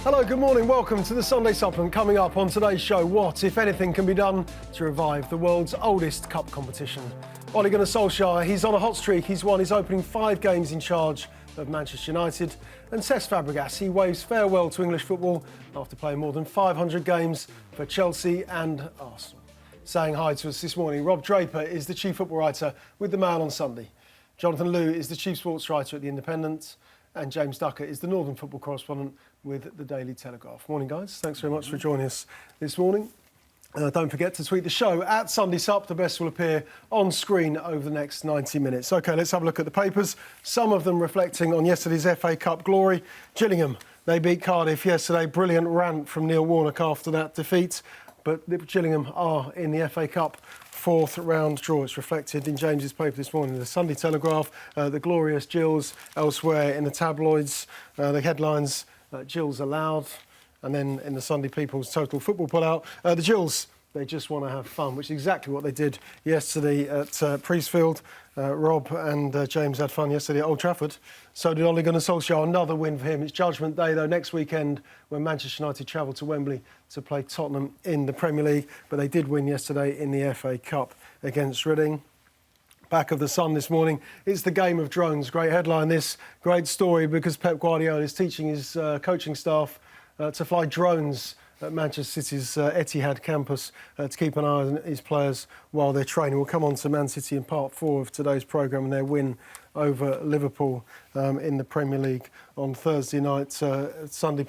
Hello, good morning. Welcome to the Sunday Supplement. Coming up on today's show, what, if anything, can be done to revive the world's oldest cup competition? Ole Gunnar Solskjær, he's on a hot streak. He's won his opening 5 games in charge of Manchester United. And Fabregas, he waves farewell to English football after playing more than 500 games for Chelsea and Arsenal. Saying hi to us this morning, Rob Draper is the chief football writer with The Mail on Sunday. Jonathan Liew is the chief sports writer at The Independent. And James Ducker is the Northern football correspondent with the Daily Telegraph. Morning, guys. Thanks very much for joining us this morning. Don't forget to tweet the show at Sunday Sup. The best will appear on screen over the next 90 minutes. OK, let's have a look at the papers. Some of them reflecting on yesterday's FA Cup glory. Gillingham, they beat Cardiff yesterday. Brilliant rant from Neil Warnock after that defeat. But Gillingham are in the FA Cup 4th round draw. It's reflected in James's paper this morning. The Sunday Telegraph, the glorious Gills. Elsewhere in the tabloids, the headlines, Gills allowed. And then in the Sunday People's total football pullout, the Gills, they just want to have fun, which is exactly what they did yesterday at Priestfield. Rob and James had fun yesterday at Old Trafford. So did Ole Gunnar Solskjær. Another win for him. It's Judgment Day, though, next weekend when Manchester United travel to Wembley to play Tottenham in the Premier League. But they did win yesterday in the FA Cup against Reading. Back of the Sun this morning, it's the game of drones. Great headline, this. Great story, because Pep Guardiola is teaching his coaching staff to fly drones at Manchester City's Etihad campus to keep an eye on his players while they're training. We'll come on to Man City in part 4 of today's programme and their win over Liverpool in the Premier League on Thursday night. Sunday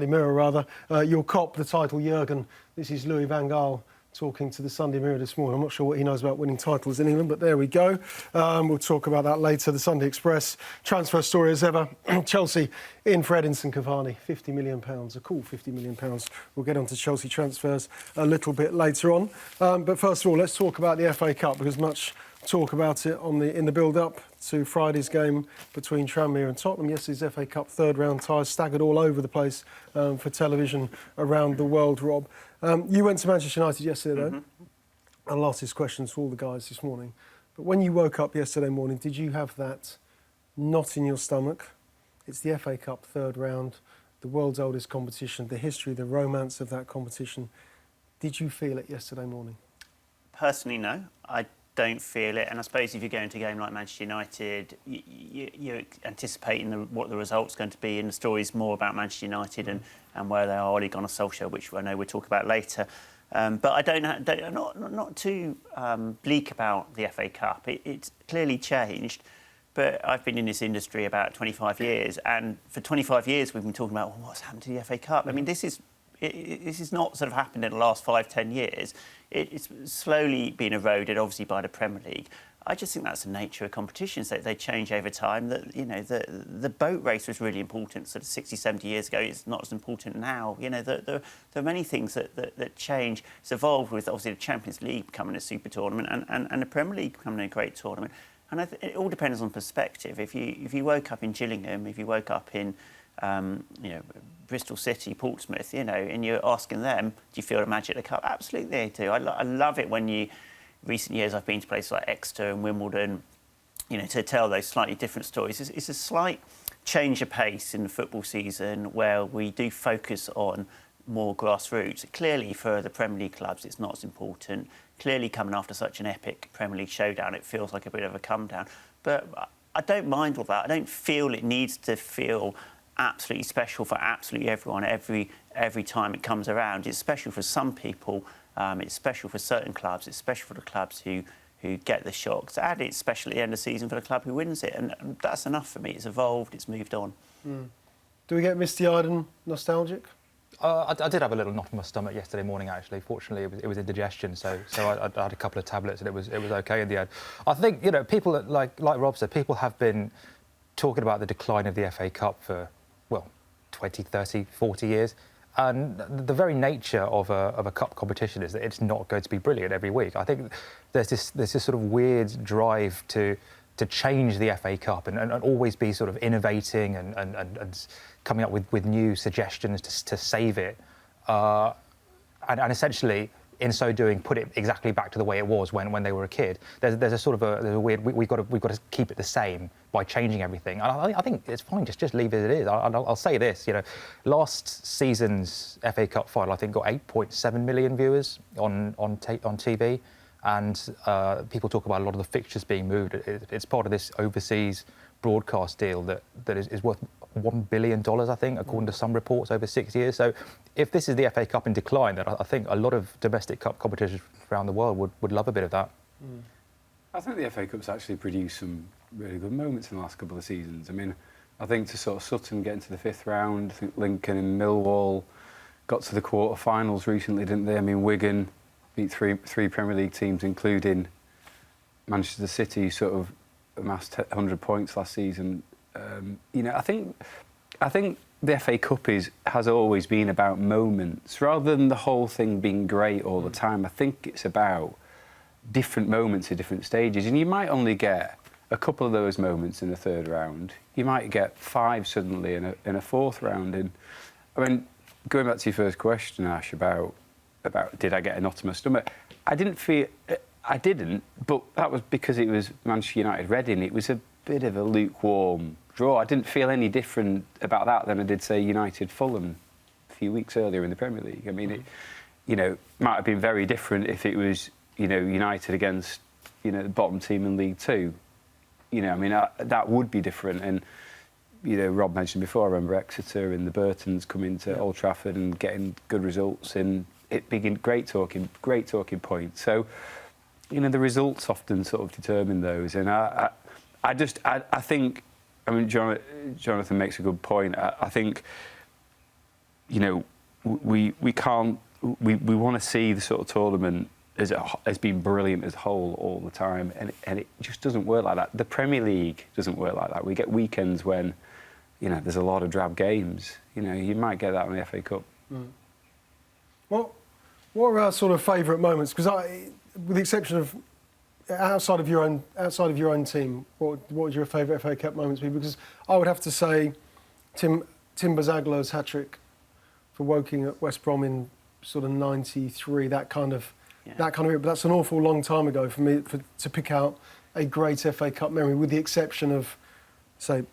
Mirror, you'll cop the title, Jurgen. This is Louis van Gaal talking to the Sunday Mirror this morning. I'm not sure what he knows about winning titles in England, but there we go. We'll talk about that later. The Sunday Express, transfer story as ever. Chelsea in for Edinson Cavani, £50 million, a cool £50 million. We'll get on to Chelsea transfers a little bit later on. But first of all, let's talk about the FA Cup, because much talk about it in the build-up to Friday's game between Tranmere and Tottenham. Yesterday's FA Cup 3rd round ties staggered all over the place for television around the world, Rob. You went to Manchester United yesterday, though. I'll ask these questions to all the guys this morning. But when you woke up yesterday morning, did you have that knot in your stomach? It's the FA Cup 3rd round, the world's oldest competition, the history, the romance of that competition. Did you feel it yesterday morning? Personally, no. I don't feel it, and I suppose if you're going to a game like Manchester United, you're anticipating what the result's going to be, and the story's more about Manchester United and where they are, Ole Gunnar Solskjær, which I know we'll talk about later. But I'm not too bleak about the FA Cup. It's clearly changed, but I've been in this industry about 25 years, and for 25 years we've been talking about what's happened to the FA Cup. I mean, this is not sort of happened in the last 5-10 years. It's slowly been eroded, obviously, by the Premier League. I just think that's the nature of competitions. They change over time. That, you know, the boat race was really important sort of 60, 70 years ago. It's not as important now. You know, there are many things that change. It's evolved with, obviously, the Champions League becoming a super tournament and the Premier League becoming a great tournament. And it all depends on perspective. If you woke up in Gillingham, if you woke up in Bristol City, Portsmouth, and you're asking them, do you feel the magic of the cup? Absolutely, they do. I love it when recent years I've been to places like Exeter and Wimbledon, to tell those slightly different stories. It's a slight change of pace in the football season where we do focus on more grassroots. Clearly, for the Premier League clubs, it's not as important. Clearly, coming after such an epic Premier League showdown, it feels like a bit of a come down. But I don't mind all that. I don't feel it needs to feel absolutely special for absolutely everyone every time it comes around. It's special for some people, it's special for certain clubs, it's special for the clubs who get the shocks, and it's special at the end of the season for the club who wins it, and that's enough for me. It's evolved, it's moved on. Do we get misty-eyed and nostalgic? I did have a little knot in my stomach yesterday morning, actually. Fortunately, it was indigestion, so I had a couple of tablets and it was OK in the end. I think, people, like Rob said, people have been talking about the decline of the FA Cup for 20, 30, 40 years. And the very nature of a cup competition is that it's not going to be brilliant every week. I think there's this sort of weird drive to change the FA Cup and always be sort of innovating and coming up with new suggestions to save it. And essentially, in so doing, put it exactly back to the way it was when they were a kid. There's a sort of there's a weird. We've got to keep it the same by changing everything. And I think it's fine. Just leave it as it is. I'll say this. Last season's FA Cup final, I think, got 8.7 million viewers on TV, and people talk about a lot of the fixtures being moved. It's part of this overseas broadcast deal that is worth $1 billion, I think, according to some reports, over 6 years. So if this is the FA Cup in decline, then I think a lot of domestic cup competitions around the world would love a bit of that. I think the FA Cup's actually produced some really good moments in the last couple of seasons. I mean, I think to sort of Sutton getting to the 5th round, I think Lincoln and Millwall got to the quarter-finals recently, didn't they? I mean, Wigan beat three Premier League teams, including Manchester City, sort of amassed 100 points last season. I think the FA Cup has always been about moments rather than the whole thing being great all the time. I think it's about different moments at different stages, and you might only get a couple of those moments in the 3rd round. You might get 5 suddenly in a 4th round. And I mean, going back to your first question, Ash, about did I get a knot in my stomach? I didn't, but that was because it was Manchester United Reading. It was a bit of a lukewarm draw. I didn't feel any different about that than I did, say, United Fulham a few weeks earlier in the Premier League. I mean, it might have been very different if it was, United against, the bottom team in League Two. I mean, that would be different. And, Rob mentioned before, I remember Exeter and the Burtons coming to Old Trafford and getting good results, and it being great talking points. So, the results often sort of determine those. And I think, I mean, Jonathan makes a good point. I think, we want to see the sort of tournament as being brilliant as a whole all the time, and it just doesn't work like that. The Premier League doesn't work like that. We get weekends when, there's a lot of drab games. You might get that in the FA Cup. Well, what are our sort of favourite moments? Because with the exception of outside of your own team, what would your favourite FA Cup moments be? Because I would have to say, Tim Bazaglo's hat-trick for Woking at West Brom in sort of '93. That kind of. But that's an awful long time ago for me to pick out a great FA Cup memory, with the exception of, say,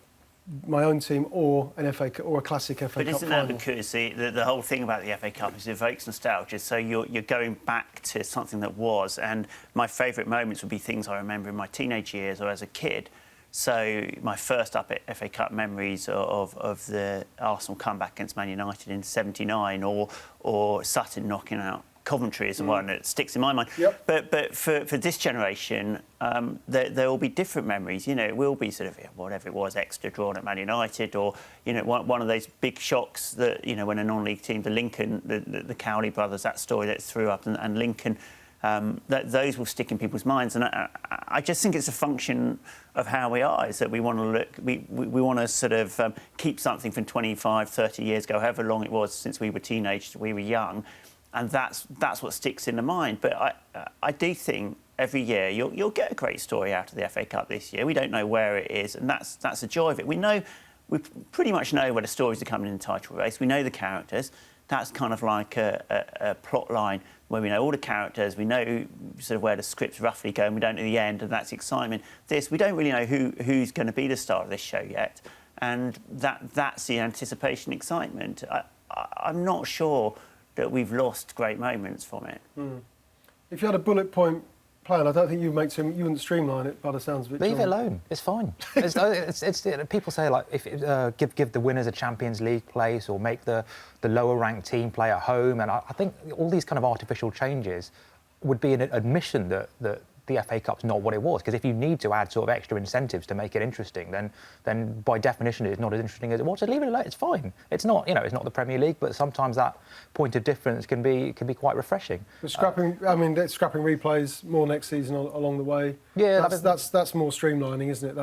my own team or an FA or a classic FA Cup final. But isn't that because the whole thing about the FA Cup is it evokes nostalgia? So you're going back to something that was, and my favourite moments would be things I remember in my teenage years or as a kid. So my first up at FA Cup memories of the Arsenal comeback against Man United in '79, or Sutton knocking out Coventry is the one that sticks in my mind. Yep. But for this generation, there will be different memories. It will be sort of whatever it was, Exeter drawn at Man United, or one of those big shocks that when a non-league team, the Lincoln, the Cowley brothers, that story that threw up, and Lincoln, those will stick in people's minds. And I just think it's a function of how we are, is that we want to look, we want to sort of keep something from 25, 30 years ago, however long it was since we were teenagers, we were young. And that's what sticks in the mind. But I do think every year you'll get a great story out of the FA Cup this year. We don't know where it is, and that's the joy of it. We pretty much know where the stories are coming in the title race. We know the characters. That's kind of like a plot line where we know all the characters. We know sort of where the script's roughly going. We don't know the end, and that's excitement. We don't really know who's going to be the star of this show yet, and that's the anticipation, excitement. I'm not sure that we've lost great moments from it. If you had a bullet point plan, I don't think you wouldn't streamline it by the sounds of it. Leave it alone. It's fine. It's people say, like, if give the winners a Champions League place, or make the lower ranked team play at home, and I think all these kind of artificial changes would be an admission that the FA Cup's not what it was. Because if you need to add sort of extra incentives to make it interesting, then by definition it's not as interesting as it was. So leave it alone. It's fine. It's not it's not the Premier League, but sometimes that point of difference can be quite refreshing. Scrapping replays more next season along the way. Yeah, that's more streamlining, isn't it?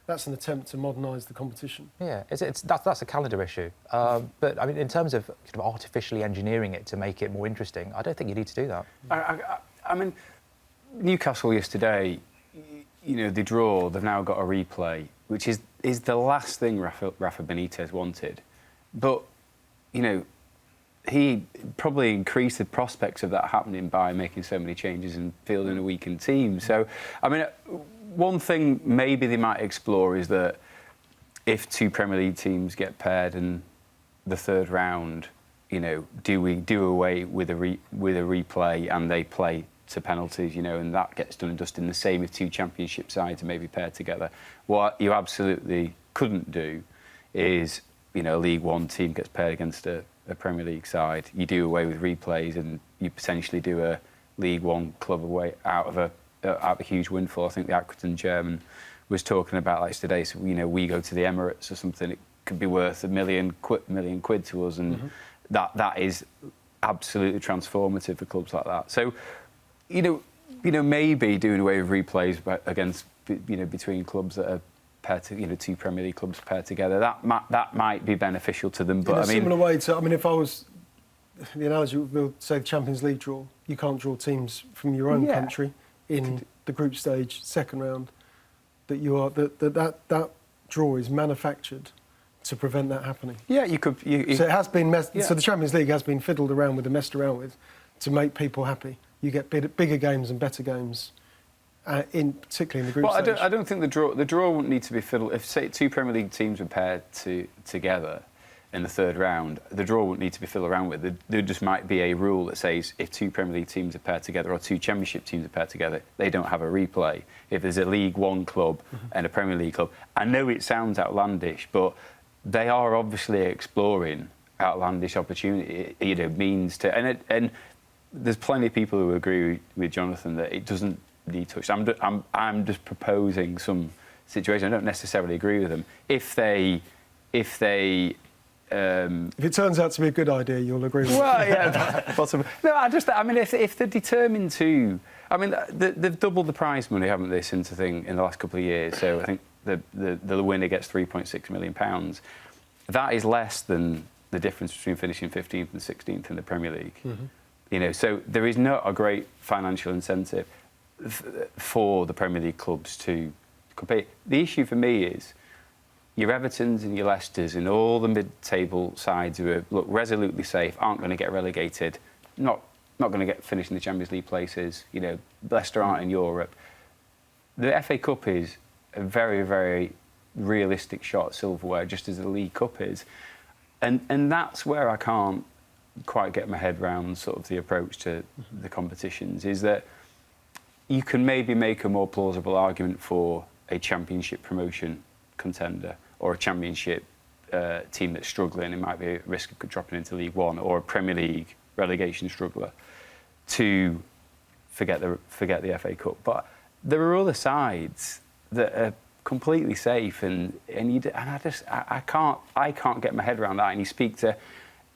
That's an attempt to modernise the competition. Yeah, that's a calendar issue. But I mean, in terms of kind of artificially engineering it to make it more interesting, I don't think you need to do that. I mean, Newcastle yesterday, they draw. They've now got a replay, which is the last thing Rafa Benitez wanted. But he probably increased the prospects of that happening by making so many changes and fielding a weakened team. So, I mean, one thing maybe they might explore is that if two Premier League teams get paired in the third round, you know, do we do away with a replay and they play to penalties, you know, and that gets done and dusted. The same if two Championship sides are maybe paired together. What you absolutely couldn't do is, you know, a League One team gets paired against a Premier League side. You do away with replays and you potentially do a League One club away out of a huge windfall. I think the Accrington chairman was talking about like today. So, you know, we go to the Emirates or something, it could be worth $1 million quid to us, and that is absolutely transformative for clubs like that. So, you know, maybe doing away with replays against, you know, between clubs that are paired to, you know, two Premier League clubs paired together, that might be beneficial to them. But in a similar way to, I mean, if I was, the analogy we'll say the Champions League draw, you can't draw teams from your own country in the group stage, second round. That draw is manufactured to prevent that happening. Yeah, you could. So it has been. So the Champions League has been fiddled around with and messed around with to make people happy. You get bigger games and better games, particularly in the group stage. I don't think the draw wouldn't need to be fiddled. If, say, two Premier League teams were paired together in the third round, the draw wouldn't need to be fiddled around with. There just might be a rule that says if two Premier League teams are paired together or two Championship teams are paired together, they don't have a replay. If there's a League One club and a Premier League club, I know it sounds outlandish, but they are obviously exploring outlandish opportunity, you know, means to, and there's plenty of people who agree with Jonathan that it doesn't need touch. I'm just proposing some situation. I don't necessarily agree with them. If it turns out to be a good idea, you'll agree with it. Well, yeah, possibly. No, I mean, if they're determined to, I mean, they've doubled the prize money, haven't they, since I think in the last couple of years. So I think the winner gets £3.6 million. That is less than the difference between finishing 15th and 16th in the Premier League. You know, so there is not a great financial incentive for the Premier League clubs to compete. The issue for me is your Evertons and your Leicesters and all the mid-table sides who are resolutely safe, aren't going to get relegated, not going to get finished in the Champions League places. You know, Leicester aren't in Europe. The FA Cup is a very, very realistic shot at silverware, just as the League Cup is, and that's where I can't quite get my head round sort of the approach to the competitions. Is that you can maybe make a more plausible argument for a Championship promotion contender or a Championship team that's struggling, it might be a risk of dropping into League One, or a Premier League relegation struggler, to forget the FA Cup. But there are other sides that are completely safe, and I can't get my head around that. And you speak to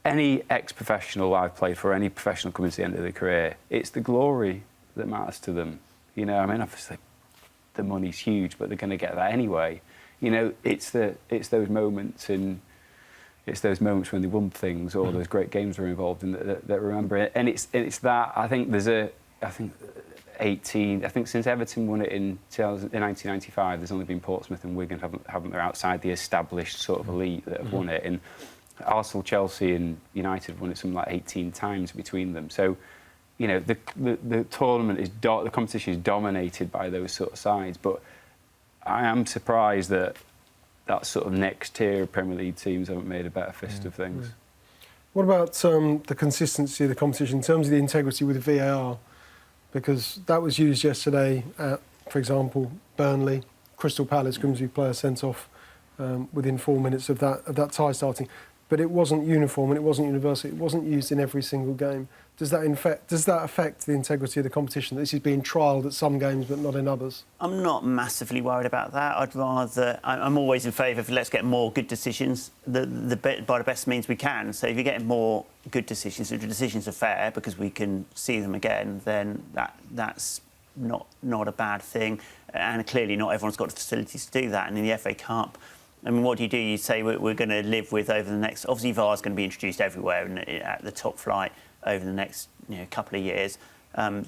any ex-professional I've played for, any professional coming to the end of their career, it's the glory that matters to them. You know, I mean, obviously the money's huge, but they're going to get that anyway. You know, it's those moments when they won things, or those great games were involved in that remember it. And it's that I think since Everton won it in 1995, there's only been Portsmouth and Wigan haven't they, outside the established sort of elite that have won it. And Arsenal, Chelsea and United have won it something like 18 times between them. So, you know, the tournament the competition is dominated by those sort of sides. But I am surprised that sort of next tier of Premier League teams haven't made a better fist of things. What about the consistency of the competition in terms of the integrity with the VAR? Because that was used yesterday at, for example, Burnley, Crystal Palace, Grimsby player sent off within 4 minutes of that tie starting. But it wasn't uniform and it wasn't universal. It wasn't used in every single game. Does that affect the integrity of the competition? This is being trialled at some games but not in others. I'm not massively worried about that. I'm always in favour of let's get more good decisions by the best means we can. So if you're getting more good decisions, if the decisions are fair because we can see them again, then that's not a bad thing. And clearly not everyone's got the facilities to do that. And in the FA Cup, I mean, what do? You say we're going to live with over the next... Obviously, VAR is going to be introduced everywhere and at the top flight over the next couple of years.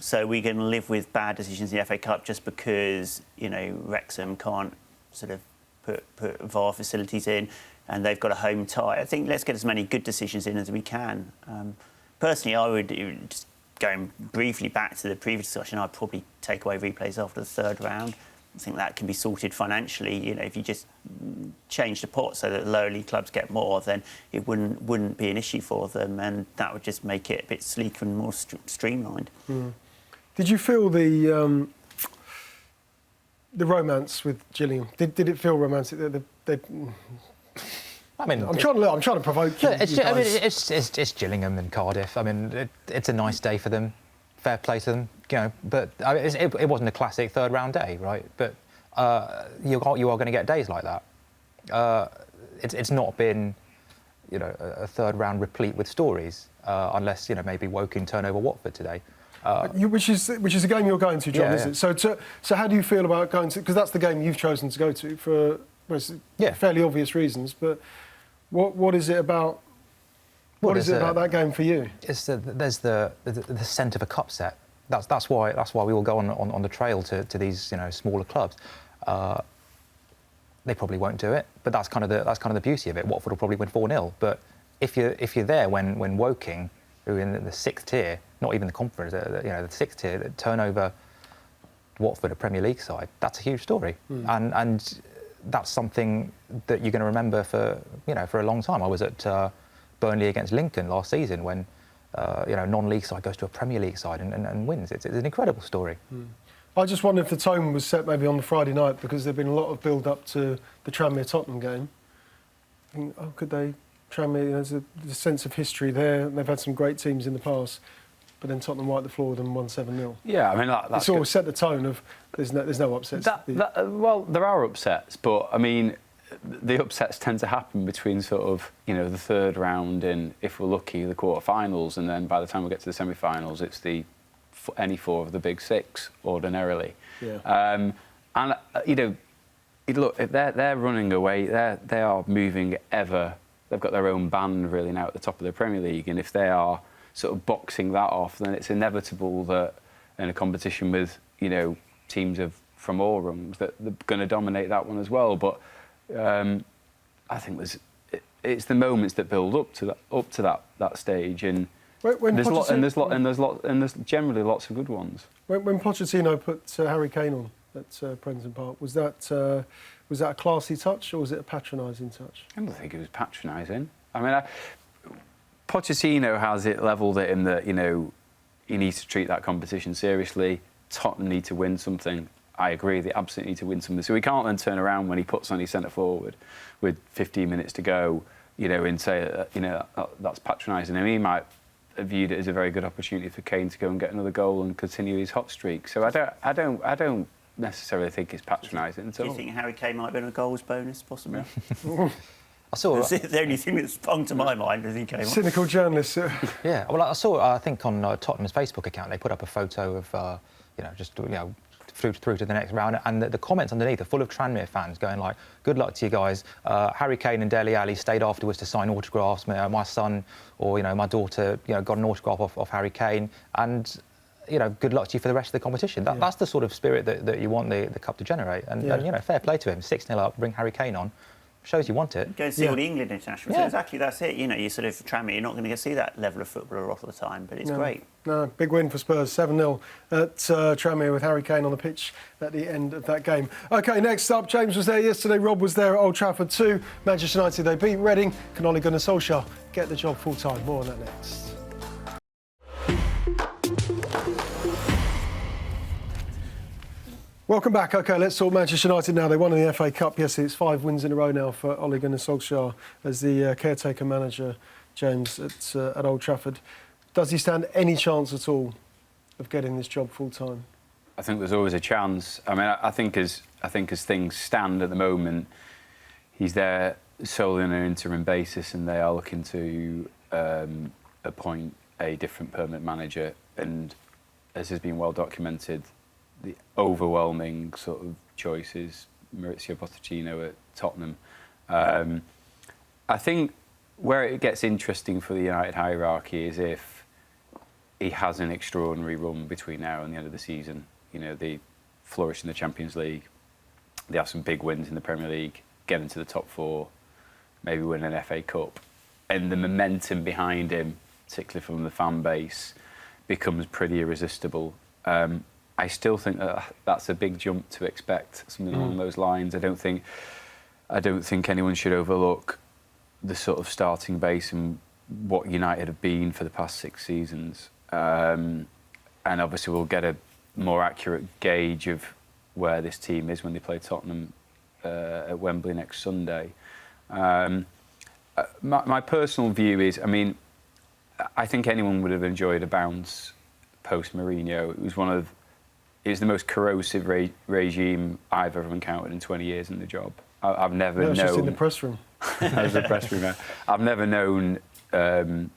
So we're going to live with bad decisions in the FA Cup just because, Wrexham can't sort of put VAR facilities in, and they've got a home tie. I think let's get as many good decisions in as we can. Personally, I would, just going briefly back to the previous discussion, I'd probably take away replays after the third round. I think that can be sorted financially. You know, if you just change the pot so that the lower league clubs get more, then it wouldn't be an issue for them, and that would just make it a bit sleeker and more streamlined. Mm. Did you feel the romance with Gillingham? Did it feel romantic? I mean, I'm trying to provoke you. It's Gillingham and Cardiff. I mean, it's a nice day for them. Fair play to them, you know. But I mean, it wasn't a classic third round day, right? But you are going to get days like that. It's not been, you know, a third round replete with stories, unless, you know, maybe Woking turn over Watford today. Which is a game you're going to, John, is it? So how do you feel about going to? Because that's the game you've chosen to go to for fairly obvious reasons. But what is it about? What is it about that game for you? There's the scent of a cup set. That's why we all go on the trail to these, you know, smaller clubs. They probably won't do it, but that's kind of the beauty of it. Watford will probably win 4-0. But if you're there when Woking, who are in the sixth tier, not even the conference, you know, the sixth tier, turn over Watford, a Premier League side, that's a huge story, and that's something that you're going to remember for a long time. I was at Burnley against Lincoln last season when you know, non-league side goes to a Premier League side and wins. It's an incredible story. I just wonder if the tone was set maybe on the Friday night, because there'd been a lot of build-up to the Tranmere-Tottenham game. I think, could they? Tranmere, you know, there's a sense of history there. They've had some great teams in the past, but then Tottenham wiped the floor with them 1-7-0. Yeah, I mean, that's it's all set the tone of there's no upsets. Well, there are upsets, but I mean, the upsets tend to happen between sort of, you know, the third round and, if we're lucky, the quarterfinals, and then by the time we get to the semi-finals, it's any four of the big six ordinarily. Yeah. And you know, look, they're running away. They are moving ever. They've got their own band really now at the top of the Premier League, and if they are sort of boxing that off, then it's inevitable that in a competition with, you know, teams from all rungs, that they're going to dominate that one as well. But I think it's the moments that build up to that stage, and there's generally lots of good ones. When Pochettino put Harry Kane on at Prenton Park, was that a classy touch, or was it a patronising touch? I don't think it was patronising. I mean, Pochettino has it levelled in that, you know, he needs to treat that competition seriously. Tottenham need to win something. I agree, they absolutely need to win something. So he can't then turn around when he puts on his centre forward with 15 minutes to go, you know, and say, you know, that's patronising him. He might have viewed it as a very good opportunity for Kane to go and get another goal and continue his hot streak. So I don't necessarily think it's patronising at all. Do you think Harry Kane might have been a goals bonus, possibly? I saw That's the only thing that sprung to my mind as he came on. Cynical journalist. Yeah, well, I saw, I think on Tottenham's Facebook account, they put up a photo of, you know, just, you know, through to the next round, and the comments underneath are full of Tranmere fans going like, good luck to you guys. Harry Kane and Dele Alli stayed afterwards to sign autographs. My son or, you know, my daughter, you know, got an autograph off Harry Kane, and, you know, good luck to you for the rest of the competition. That's the sort of spirit that you want the cup to generate, and you know, fair play to him. 6-0 up, bring Harry Kane on. Shows you want it. Go and see all the England internationals. So exactly, that's it. You know, you sort of Tranmere, you're not going to see that level of football a lot of the time, but it's great. No, big win for Spurs, 7-0 at Tranmere with Harry Kane on the pitch at the end of that game. OK, next up, James was there yesterday, Rob was there at Old Trafford too. Manchester United, they beat Reading. Can Ole Gunnar Solskjær get the job full-time? More on that next. Welcome back. OK, let's talk Manchester United now. They won in the FA Cup yesterday. It's 5 wins in a row now for Ole Gunnar Solskjær as the caretaker manager, James, at Old Trafford. Does he stand any chance at all of getting this job full-time? I think there's always a chance. I mean, I think as things stand at the moment, he's there solely on an interim basis, and they are looking to appoint a different permanent manager. And as has been well documented, the overwhelming sort of choice is Mauricio Pochettino at Tottenham. I think where it gets interesting for the United hierarchy is if he has an extraordinary run between now and the end of the season. You know, they flourish in the Champions League. They have some big wins in the Premier League. get into the top 4, maybe win an FA Cup, and the momentum behind him, particularly from the fan base, becomes pretty irresistible. I still think that's a big jump to expect, something along those lines. I don't think anyone should overlook the sort of starting base and what United have been for the past 6 seasons. And obviously we'll get a more accurate gauge of where this team is when they play Tottenham at Wembley next Sunday. My personal view is, I mean, I think anyone would have enjoyed a bounce post Mourinho. It was the most corrosive regime I've ever encountered in 20 years in the job. I've never known. Just in the press room. As a press room. I've never known so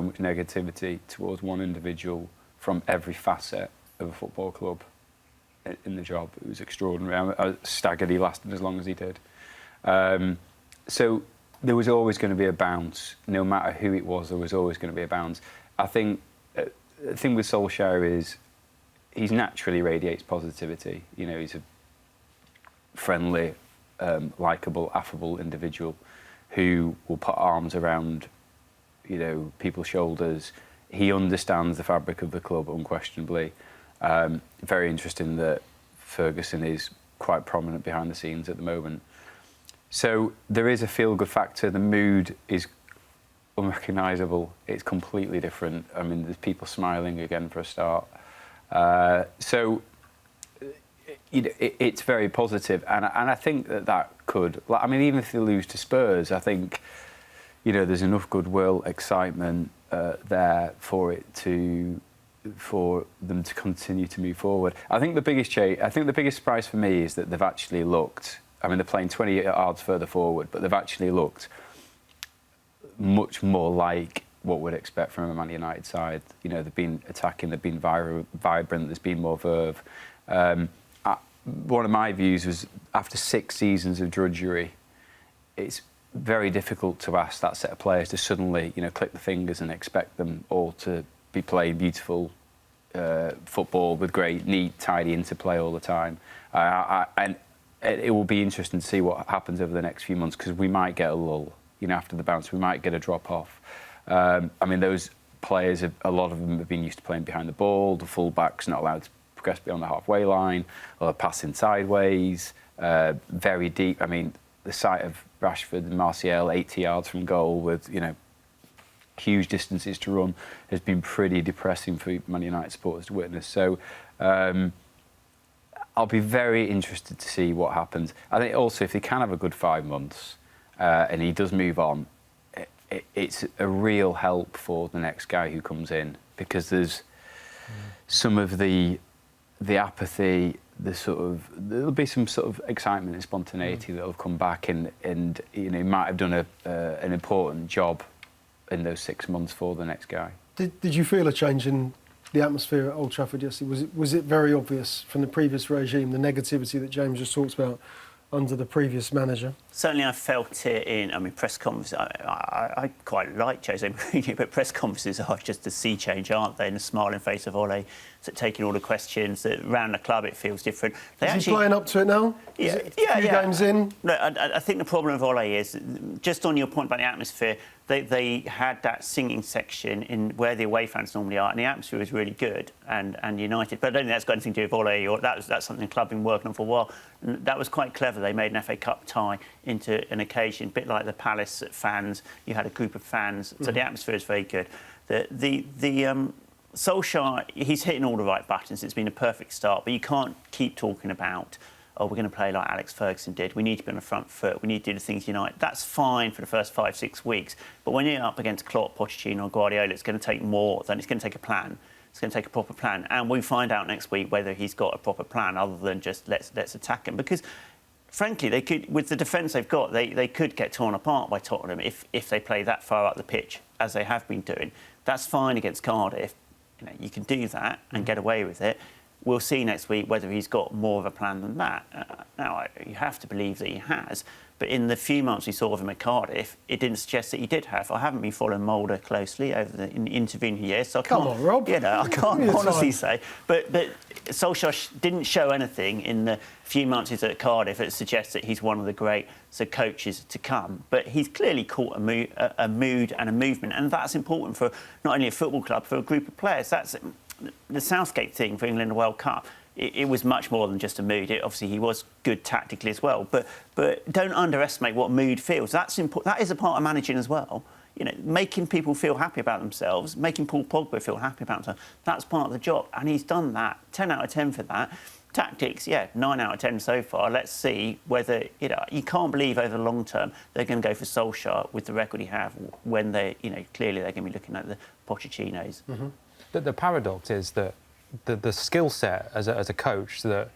much negativity towards one individual from every facet of a football club in the job. It was extraordinary. I was staggered he lasted as long as he did. So there was always going to be a bounce. No matter who it was, there was always going to be a bounce. I think the thing with Solskjaer is he naturally radiates positivity. You know, he's a friendly, likeable, affable individual who will put arms around, you know, people's shoulders. He understands the fabric of the club, unquestionably. Very interesting that Ferguson is quite prominent behind the scenes at the moment. So there is a feel-good factor. The mood is unrecognisable. It's completely different. I mean, there's people smiling again for a start. So it's very positive, and I think that could. I mean, even if they lose to Spurs, I think, you know, there's enough goodwill, excitement there for them to continue to move forward. I think the biggest surprise for me is that they've actually looked. I mean, they're playing 20 yards further forward, but they've actually looked much more like what we'd expect from a Man United side. You know, they've been attacking, they've been vibrant, there's been more verve. One of my views was, after 6 seasons of drudgery, it's very difficult to ask that set of players to suddenly, you know, click the fingers and expect them all to be playing beautiful football with great, neat, tidy interplay all the time. And it will be interesting to see what happens over the next few months, because we might get a lull. You know, after the bounce, we might get a drop-off. I mean, those players, a lot of them have been used to playing behind the ball. The full-back's not allowed to progress beyond the halfway line, or passing sideways, very deep. I mean, the sight of Rashford and Martial 80 yards from goal with, you know, huge distances to run has been pretty depressing for Man United supporters to witness. So I'll be very interested to see what happens. I think also, if they can have a good 5 months and he does move on, it's a real help for the next guy who comes in, because there's some of the apathy, there'll be some sort of excitement and spontaneity that'll come back, and you know, he might have done an important job in those 6 months for the next guy. Did you feel a change in the atmosphere at Old Trafford yesterday? Was it very obvious from the previous regime, the negativity that James just talked about under the previous manager? Certainly I felt it in, I mean, press conferences. I quite like Jose Mourinho, but press conferences are just a sea change, aren't they? And the smiling face of Ole, taking all the questions. Around the club, it feels different. Is he playing up to it now? Yeah, a few games in? No, I think the problem with Ole is, just on your point about the atmosphere, they had that singing section in where the away fans normally are, and the atmosphere was really good, and United. But I don't think that's got anything to do with Ole, or that's something the club have been working on for a while. And that was quite clever. They made an FA Cup tie into an occasion, a bit like the Palace fans. You had a group of fans, so the atmosphere is very good. The Solskjaer, he's hitting all the right buttons. It's been a perfect start, but you can't keep talking about, oh, we're going to play like Alex Ferguson did. We need to be on the front foot. We need to do the things United. That's fine for the first 5-6 weeks, but when you're up against Klopp, Pochettino, or Guardiola, it's going to take more than it's going to take a plan. It's going to take a proper plan, and we find out next week whether he's got a proper plan other than just let's attack him. Because, frankly, they could, with the defence they've got, they could get torn apart by Tottenham if they play that far up the pitch as they have been doing. That's fine against Cardiff. You know, you can do that and get away with it. we'll see next week whether he's got more of a plan than that. Now, you have to believe that he has. But in the few months we saw of him at Cardiff, it didn't suggest that he did have. I haven't been following Mulder closely over the intervening years, so I can't. Come on, Rob. I can't honestly say. But Solskjaer didn't show anything in the few months he's at Cardiff that suggests that he's one of the great coaches to come. But he's clearly caught a mood and a movement, and that's important for not only a football club, for a group of players. That's the Southgate thing for England World Cup. It was much more than just a mood. Obviously, he was good tactically as well. But don't underestimate what mood feels. That's important. That is a part of managing as well. Making people feel happy about themselves, making Paul Pogba feel happy about himself. That's part of the job, and he's done that. 10 out of 10 for that. Tactics, 9 out of 10 so far. Let's see whether you can't believe over the long term they're going to go for Solskjaer with the record he have when they clearly they're going to be looking at the Pochettinos. Mm-hmm. The paradox is that the skill set as a coach that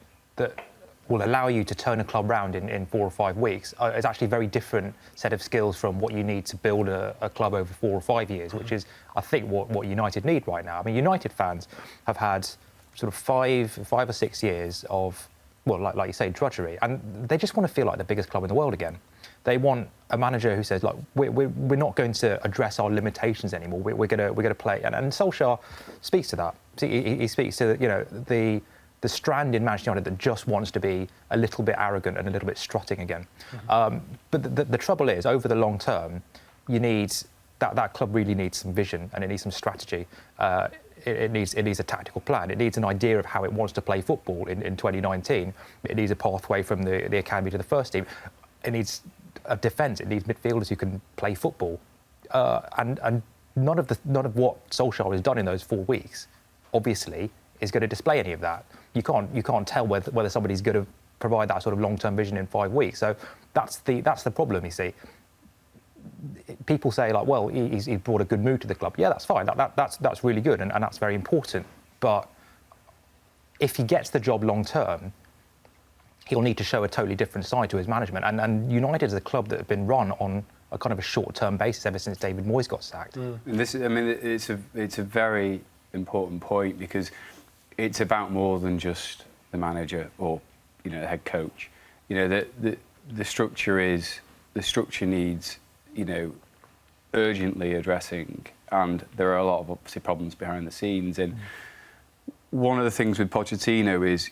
will allow you to turn a club round in 4 or 5 weeks is actually a very different set of skills from what you need to build a club over 4 or 5 years, which is, I think, what United need right now. I mean, United fans have had sort of 5 or 6 years of, well, like you say, drudgery, and they just want to feel like the biggest club in the world again. They want a manager who says, like, we're not going to address our limitations anymore. We're going to play, and Solskjaer speaks to that. He speaks to the strand in Manchester United that just wants to be a little bit arrogant and a little bit strutting again. Mm-hmm. But the trouble is, over the long term, you need that club really needs some vision and it needs some strategy. It needs a tactical plan. It needs an idea of how it wants to play football in 2019. It needs a pathway from the academy to the first team. It needs a defence. It needs midfielders who can play football. And none of what Solskjaer has done in those 4 weeks, obviously, is going to display any of that. You can't tell whether somebody's going to provide that sort of long-term vision in 5 weeks. So that's the problem, you see. People say, like, well, he's brought a good mood to the club. Yeah, that's fine. That's really good, and that's very important. But if he gets the job long-term, he'll need to show a totally different side to his management. And United is a club that have been run on a kind of a short-term basis ever since David Moyes got sacked. And it's a very important point, because it's about more than just the manager or the head coach. The structure needs urgently addressing, and there are a lot of obviously problems behind the scenes. And one of the things with Pochettino is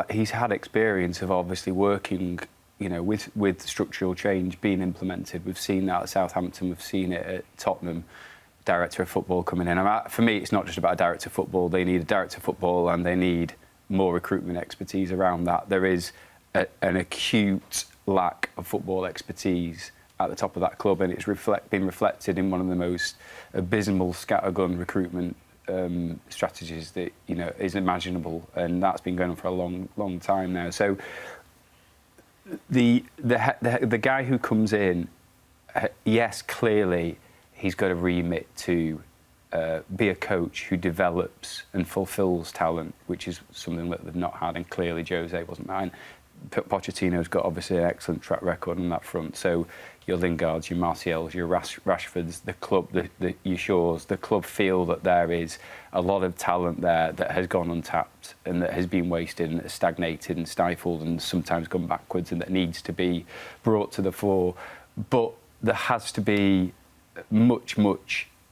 he's had experience of obviously working with structural change being implemented. We've seen that at Southampton, we've seen it at Tottenham. Director of football coming in. For me, it's not just about a director of football. They need a director of football, and they need more recruitment expertise around that. There is an acute lack of football expertise at the top of that club, and it's been reflected in one of the most abysmal scattergun recruitment strategies that is imaginable, and that's been going on for a long time now. So the guy who comes in, yes, clearly, he's got a remit to be a coach who develops and fulfills talent, which is something that they've not had, and clearly Jose wasn't that. And Pochettino's got obviously an excellent track record on that front. So your Lingards, your Martials, your Rashfords, the club, your Shaws, the club feel that there is a lot of talent there that has gone untapped and that has been wasted and has stagnated and stifled and sometimes gone backwards, and that needs to be brought to the fore. But there has to be much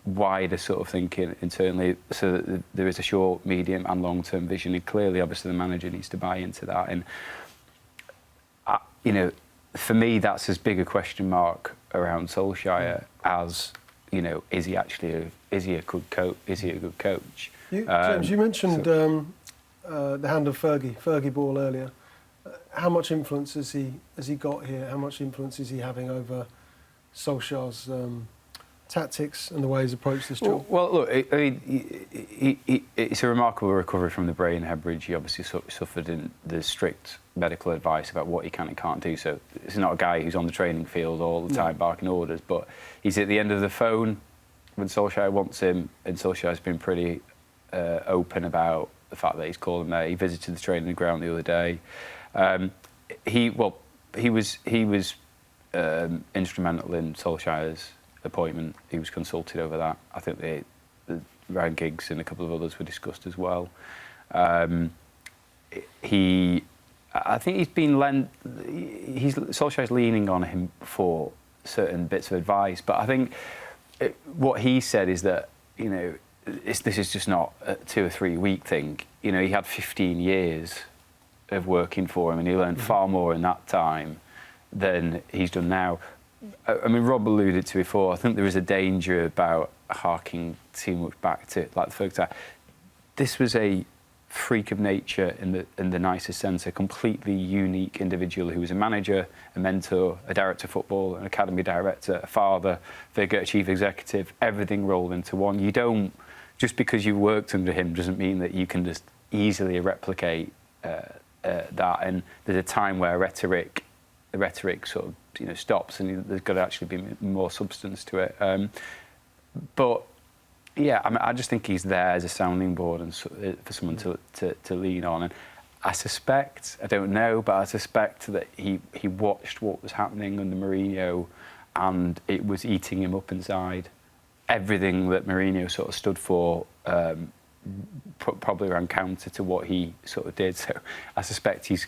wider sort of thinking internally, so that there is a short, medium and long-term vision, and clearly obviously the manager needs to buy into that. And for me, that's as big a question mark around Solskjaer as is he a good coach? James, you mentioned the hand of Fergie ball earlier. How much influence has he got here? How much influence is he having over Solskjaer's tactics and the way he's approached this job? Well, look, it's a remarkable recovery from the brain hemorrhage. He obviously suffered in the strict medical advice about what he can and can't do. So it's not a guy who's on the training field all the time barking orders, but he's at the end of the phone when Solskjaer wants him, and Solskjaer's been pretty open about the fact that he's called him there. He visited the training ground the other day. He was instrumental in Solskjaer's appointment. He was consulted over that. I think Ryan Giggs and a couple of others were discussed as well. I think Solskjaer's leaning on him for certain bits of advice, but I think what he said is that, you know, this is just not a 2 or 3 week thing. You know, he had 15 years of working for him, and he learned far more in that time than he's done now. I mean, Rob alluded to before, I think there is a danger about harking too much back to, like, the Ferguson. This was a freak of nature in the nicest sense, a completely unique individual who was a manager, a mentor, a director of football, an academy director, a father figure, a chief executive, everything rolled into one. You don't, just because you worked under him doesn't mean that you can just easily replicate that. And there's a time where the rhetoric sort of, you know, stops, and there's got to actually be more substance to it. But yeah, I mean, I just think he's there as a sounding board and for someone to lean on. And I suspect, I don't know, but I suspect that he watched what was happening under Mourinho, and it was eating him up inside. Everything that Mourinho sort of stood for probably ran counter to what he sort of did. So I suspect he's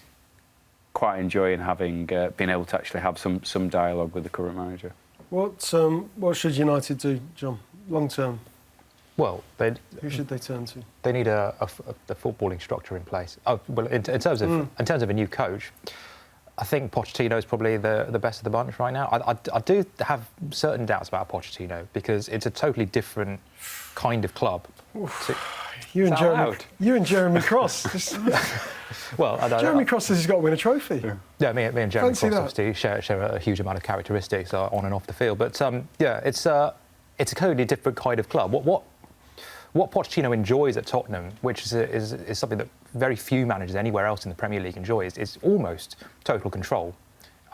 quite enjoying having been able to actually have some dialogue with the current manager. What should United do, John, long term? Well, who should they turn to? They need a footballing structure in place. Oh, well, in terms of a new coach, I think Pochettino is probably the best of the bunch right now. I do have certain doubts about Pochettino because it's a totally different kind of club. You and Jeremy Cross. Well, Jeremy Cross says he's got to win a trophy. Yeah, me and Jeremy Cross obviously share a huge amount of characteristics on and off the field. But yeah, it's a totally different kind of club. What Pochettino enjoys at Tottenham, which is something that very few managers anywhere else in the Premier League enjoy, is almost total control.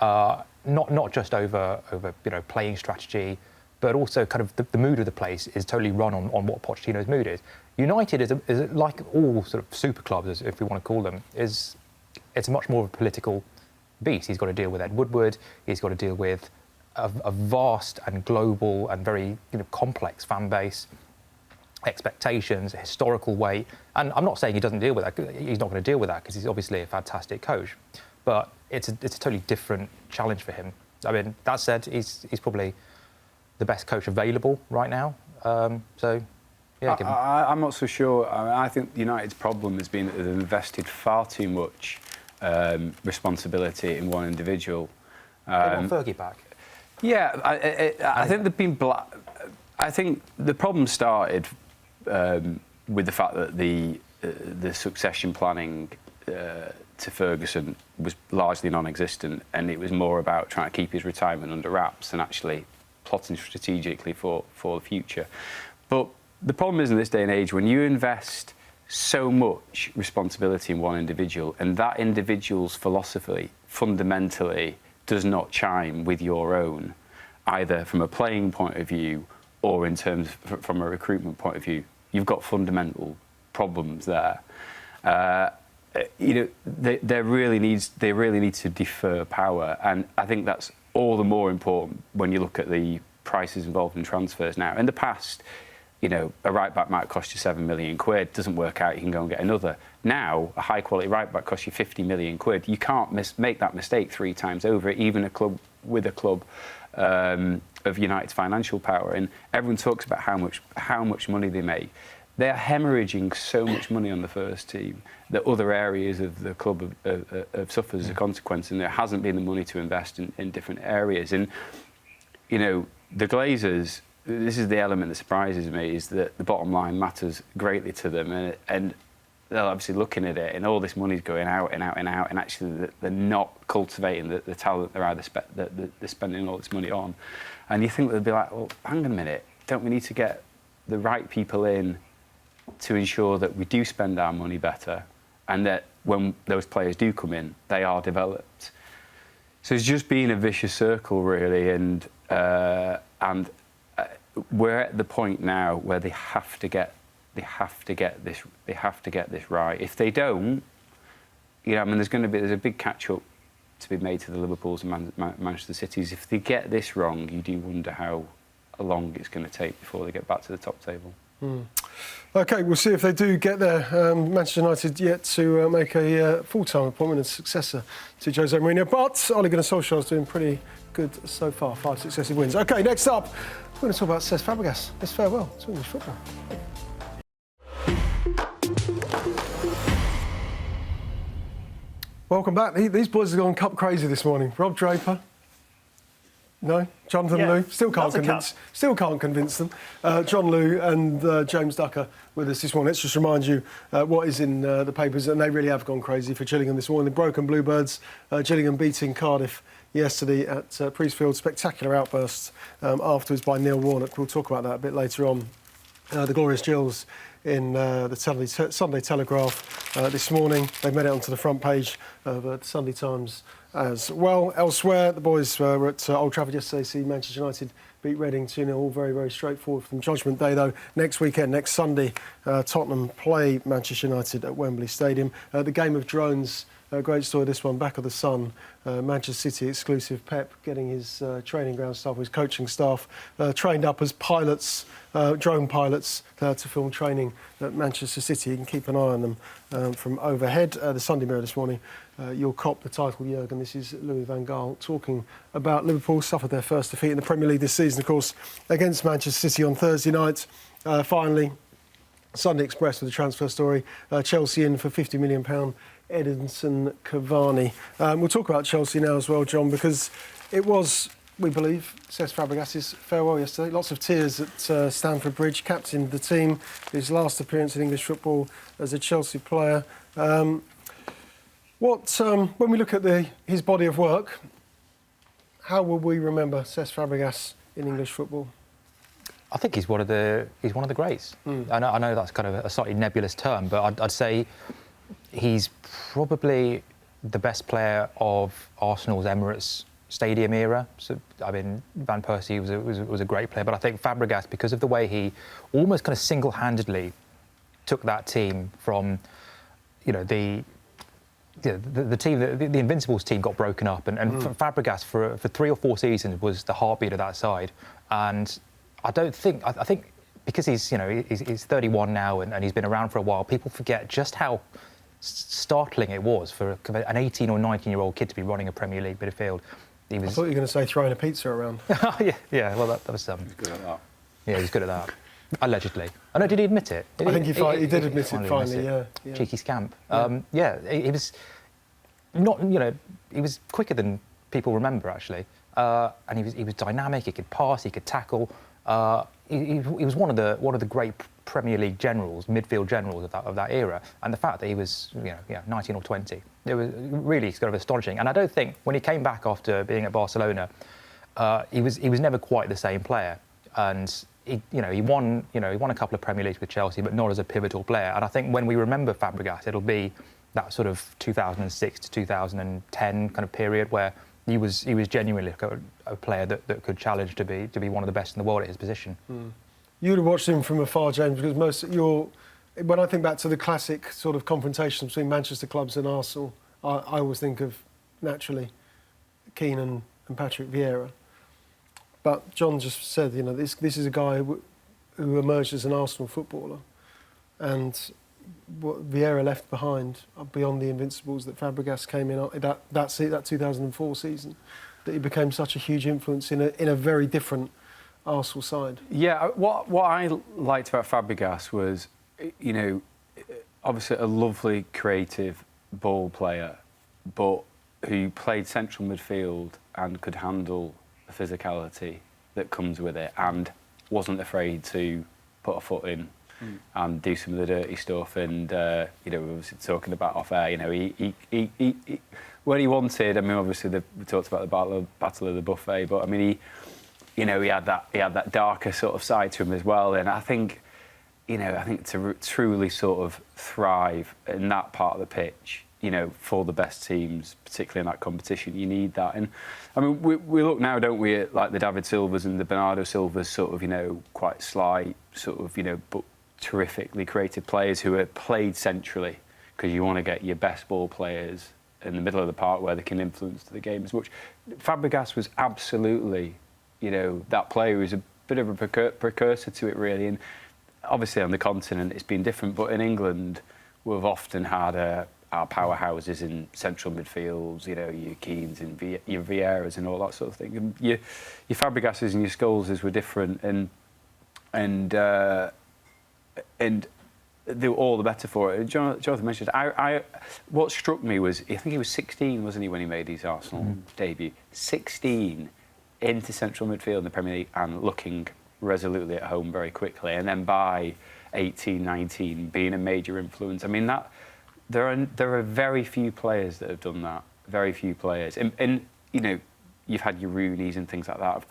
Not just over playing strategy, but also kind of the mood of the place is totally run on what Pochettino's mood is. United is like all sort of super clubs, if we want to call them, it's much more of a political beast. He's got to deal with Ed Woodward. He's got to deal with a vast and global and very complex fan base, expectations, historical weight. And I'm not saying he doesn't deal with that. He's not going to deal with that because he's obviously a fantastic coach. But it's a totally different challenge for him. I mean, that said, he's probably the best coach available right now. Yeah, I'm not so sure. I think United's problem has been that they've invested far too much responsibility in one individual. They want Fergie back. Yeah, I think they've been. I think the problem started with the fact that the succession planning to Ferguson was largely non-existent, and it was more about trying to keep his retirement under wraps than actually plotting strategically for the future. But the problem is, in this day and age, when you invest so much responsibility in one individual, and that individual's philosophy fundamentally does not chime with your own, either from a playing point of view or in terms from a recruitment point of view, you've got fundamental problems there. They really need to defer power, and I think that's all the more important when you look at the prices involved in transfers now. In the past, a right back might cost you £7 million. Doesn't work out, you can go and get another. Now, a high quality right back costs you £50 million. You can't make that mistake 3 times over, even a club of United's financial power. And everyone talks about how much money they make. They are hemorrhaging so much money on the first team that other areas of the club have suffered as a consequence, and there hasn't been the money to invest in different areas. And the Glazers, this is the element that surprises me, is that the bottom line matters greatly to them, and they're obviously looking at it, and all this money's going out and out and out, and actually they're not cultivating the talent they're spending all this money on. And you think they'd be like, well, hang on a minute, don't we need to get the right people in to ensure that we do spend our money better, and that when those players do come in, they are developed? So it's just been a vicious circle, really, and we're at the point now where they have to get this right. If they don't, there's a big catch up to be made to the Liverpools and Manchester Cities. If they get this wrong, you do wonder how long it's going to take before they get back to the top table. OK, we'll see if they do get there. Manchester United yet to make a full-time appointment as successor to Jose Mourinho. But Ole Gunnar Solskjær is doing pretty good so far, 5 successive wins. OK, next up, we're going to talk about Cesc Fabregas. His farewell to English football. Welcome back. These boys have gone cup crazy this morning. Rob Draper. No, Jonathan Liew. Still can't convince them. John Liew and James Ducker with us this morning. Let's just remind you what is in the papers, and they really have gone crazy for Gillingham this morning. The broken Bluebirds, Gillingham beating Cardiff yesterday at Priestfield. Spectacular outbursts afterwards by Neil Warnock. We'll talk about that a bit later on. The Glorious Gills in the Sunday Telegraph this morning. They've made it onto the front page of the Sunday Times as well. Elsewhere, the boys were at Old Trafford yesterday. See Manchester United beat Reading 2-0. All very, very straightforward from Judgment Day, though. Next weekend, next Sunday, Tottenham play Manchester United at Wembley Stadium. The Game of Drones, great story, this one, back of the sun. Manchester City exclusive. Pep getting his training ground staff, his coaching staff, trained up as pilots, drone pilots, to film training at Manchester City. You can keep an eye on them from overhead. The Sunday Mirror this morning, you'll cop the title, Jurgen. This is Louis van Gaal talking about Liverpool. Suffered their first defeat in the Premier League this season, of course, against Manchester City on Thursday night. Finally, Sunday Express with a transfer story. Chelsea in for £50 million. Edinson Cavani. We'll talk about Chelsea now as well, John, because it was, we believe, Cesc Fabregas' farewell yesterday. Lots of tears at Stamford Bridge. Captained the team, his last appearance in English football as a Chelsea player. When we look at his body of work, how will we remember Cesc Fabregas in English football? I think he's one of the greats. I know that's kind of a slightly nebulous term, but I'd say he's probably the best player of Arsenal's Emirates Stadium era. So, I mean, Van Persie was a great player, but I think Fabregas, because of the way he almost kind of single-handedly took that team from, the team, the Invincibles team got broken up, and Fabregas for 3 or 4 seasons was the heartbeat of that side. And I think because he's 31 now and he's been around for a while, people forget just how startling it was for an 18 or 19-year-old kid to be running a Premier League midfield. I thought you were going to say throwing a pizza around. yeah. Well, that was He was good at that. Yeah, he was good at that. Allegedly. I know. Did he admit it? I think he did admit it finally. Yeah. Cheeky scamp. He was not. He was quicker than people remember, actually, and he was dynamic. He could pass. He could tackle. He was one of the great Premier League generals, midfield generals of that era, and the fact that he was 19 or 20, it was really kind of astonishing. And I don't think when he came back after being at Barcelona, he was never quite the same player. And he won a couple of Premier Leagues with Chelsea, but not as a pivotal player. And I think when we remember Fabregas, it'll be that sort of 2006 to 2010 kind of period where he was genuinely a player that could challenge to be one of the best in the world at his position. You would have watched him from afar, James, because when I think back to the classic sort of confrontation between Manchester clubs and Arsenal, I always think of, naturally, Keane and Patrick Vieira. But John just said, this is a guy who emerged as an Arsenal footballer, and what Vieira left behind, beyond the Invincibles, that Fabregas came in that 2004 season, that he became such a huge influence in a very different Arsenal side. Yeah, what I liked about Fabregas was, obviously a lovely, creative ball player, but who played central midfield and could handle the physicality that comes with it, and wasn't afraid to put a foot in and do some of the dirty stuff. And we were obviously talking about off air. He when he wanted. I mean, obviously we talked about the battle of the buffet, but I mean he had that darker sort of side to him as well. And I think to truly sort of thrive in that part of the pitch, for the best teams, particularly in that competition, you need that. And I mean, we look now, don't we, at like the David Silvas and the Bernardo Silvas, sort of, quite slight, sort of, but terrifically creative players who are played centrally, because you want to get your best ball players in the middle of the park where they can influence the game as much. Fabregas was absolutely, that player who was a bit of a precursor to it, really. And obviously on the continent it's been different, but in England we've often had our powerhouses in central midfields, you know, your Keanes and your Vieiras and all that sort of thing. And your Fabregases and your Scholeses were different, and they were all the better for it. Jonathan mentioned, what struck me was, I think he was 16, wasn't he, when he made his Arsenal debut? 16 into central midfield in the Premier League and looking resolutely at home very quickly. And then by 18, 19, being a major influence. I mean, there are very few players that have done that. Very few players. And you know, you've had your Rooneys and things like that have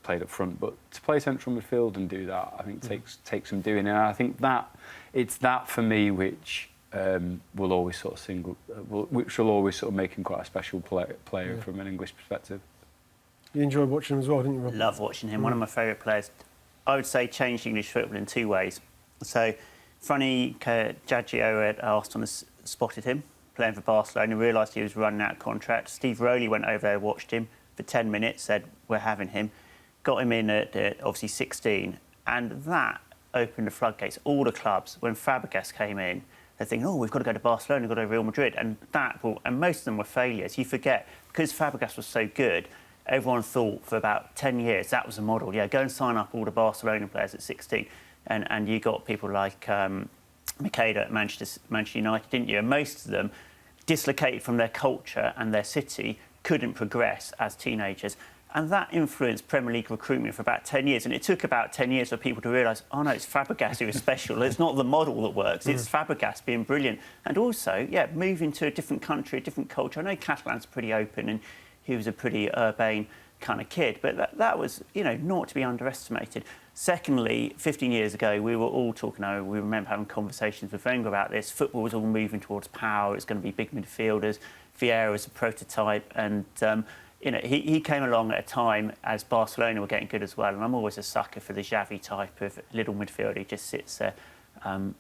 played up front, but to play central midfield and do that, I think takes some doing. And I think that it's that for me which will always sort of make him quite a special player from an English perspective. You enjoyed watching him as well, didn't you, Rob? Love watching him. One of my favourite players. I would say changed English football in two ways. So, funny, Giaggio at Ashton has spotted him playing for Barcelona, realised he was running out of contract. Steve Rowley went over there, watched him for 10 minutes, said, we're having him. Got him in at obviously 16. And that opened the floodgates. All the clubs, when Fabregas came in, they're thinking, we've got to go to Barcelona, we've got to go to Real Madrid. And most of them were failures. You forget, because Fabregas was so good, everyone thought for about 10 years that was a model. Yeah, go and sign up all the Barcelona players at 16. And you got people like Makeda at Manchester United, didn't you? And most of them, dislocated from their culture and their city, couldn't progress as teenagers. And that influenced Premier League recruitment for about 10 years. And it took about 10 years for people to realise, oh no, it's Fabregas who is special. It's not the model that works. It's Fabregas being brilliant. And also, moving to a different country, a different culture. I know Catalan's pretty open and he was a pretty urbane kind of kid, but that was, not to be underestimated. Secondly, 15 years ago, we were all talking, we remember having conversations with Wenger about this. Football was all moving towards power. It's going to be big midfielders. Vieira was a prototype. And, he came along at a time as Barcelona were getting good as well. And I'm always a sucker for the Xavi type of little midfielder. He just sits there,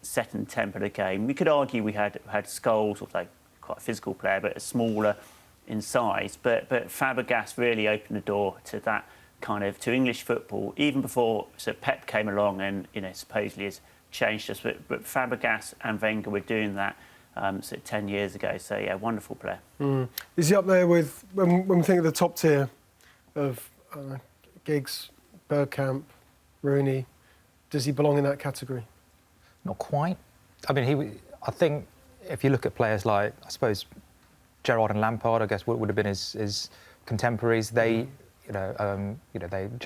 setting the tempo of the game. We could argue we had Scholes, although quite a physical player, but a smaller in size. But Fabregas really opened the door to that to English football, even before Pep came along and supposedly has changed us. But Fabregas and Wenger were doing that 10 years ago. So yeah, wonderful player. Is he up there with when we think of the top tier of Giggs, Bergkamp, Rooney? Does he belong in that category? Not quite. I mean, I think if you look at players like, I suppose, Gerrard and Lampard, I guess would have been his contemporaries. They.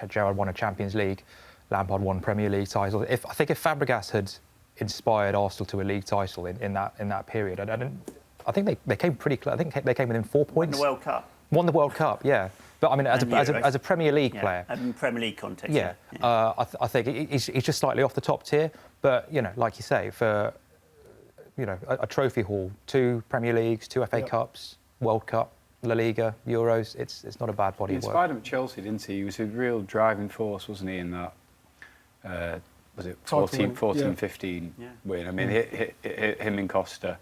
Gerrard won a Champions League, Lampard won Premier League titles. I think if Fabregas had inspired Arsenal to a league title in that period, I think they came pretty close. I think they came within 4 points. Won the World Cup. Yeah. But I mean, as a Premier League player, in Premier League context. Yeah. I think he's just slightly off the top tier. But like you say, for a trophy haul, 2 Premier Leagues, 2 FA Cups, World Cup, La Liga, Euros, it's not a bad body of work. He inspired him at Chelsea, didn't he? He was a real driving force, wasn't he, in that, was it 14-15 win? I mean, him and Costa,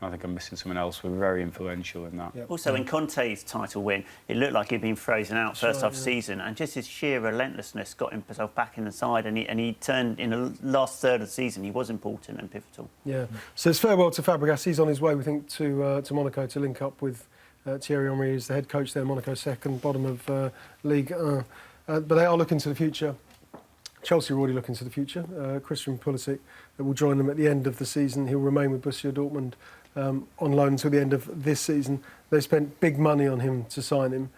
I think I'm missing someone else, were very influential in that. Yep. Also, in Conte's title win, it looked like he'd been frozen out first half season, and just his sheer relentlessness got himself back in the side, and he turned, in the last third of the season, he was important and pivotal. Yeah. So it's farewell to Fabregas. He's on his way, we think, to Monaco to link up with Thierry Henry is the head coach there, Monaco second, bottom of League 1. But they are looking to the future. Chelsea are already looking to the future. Christian Pulisic will join them at the end of the season. He'll remain with Borussia Dortmund on loan until the end of this season. They spent big money on him to sign him,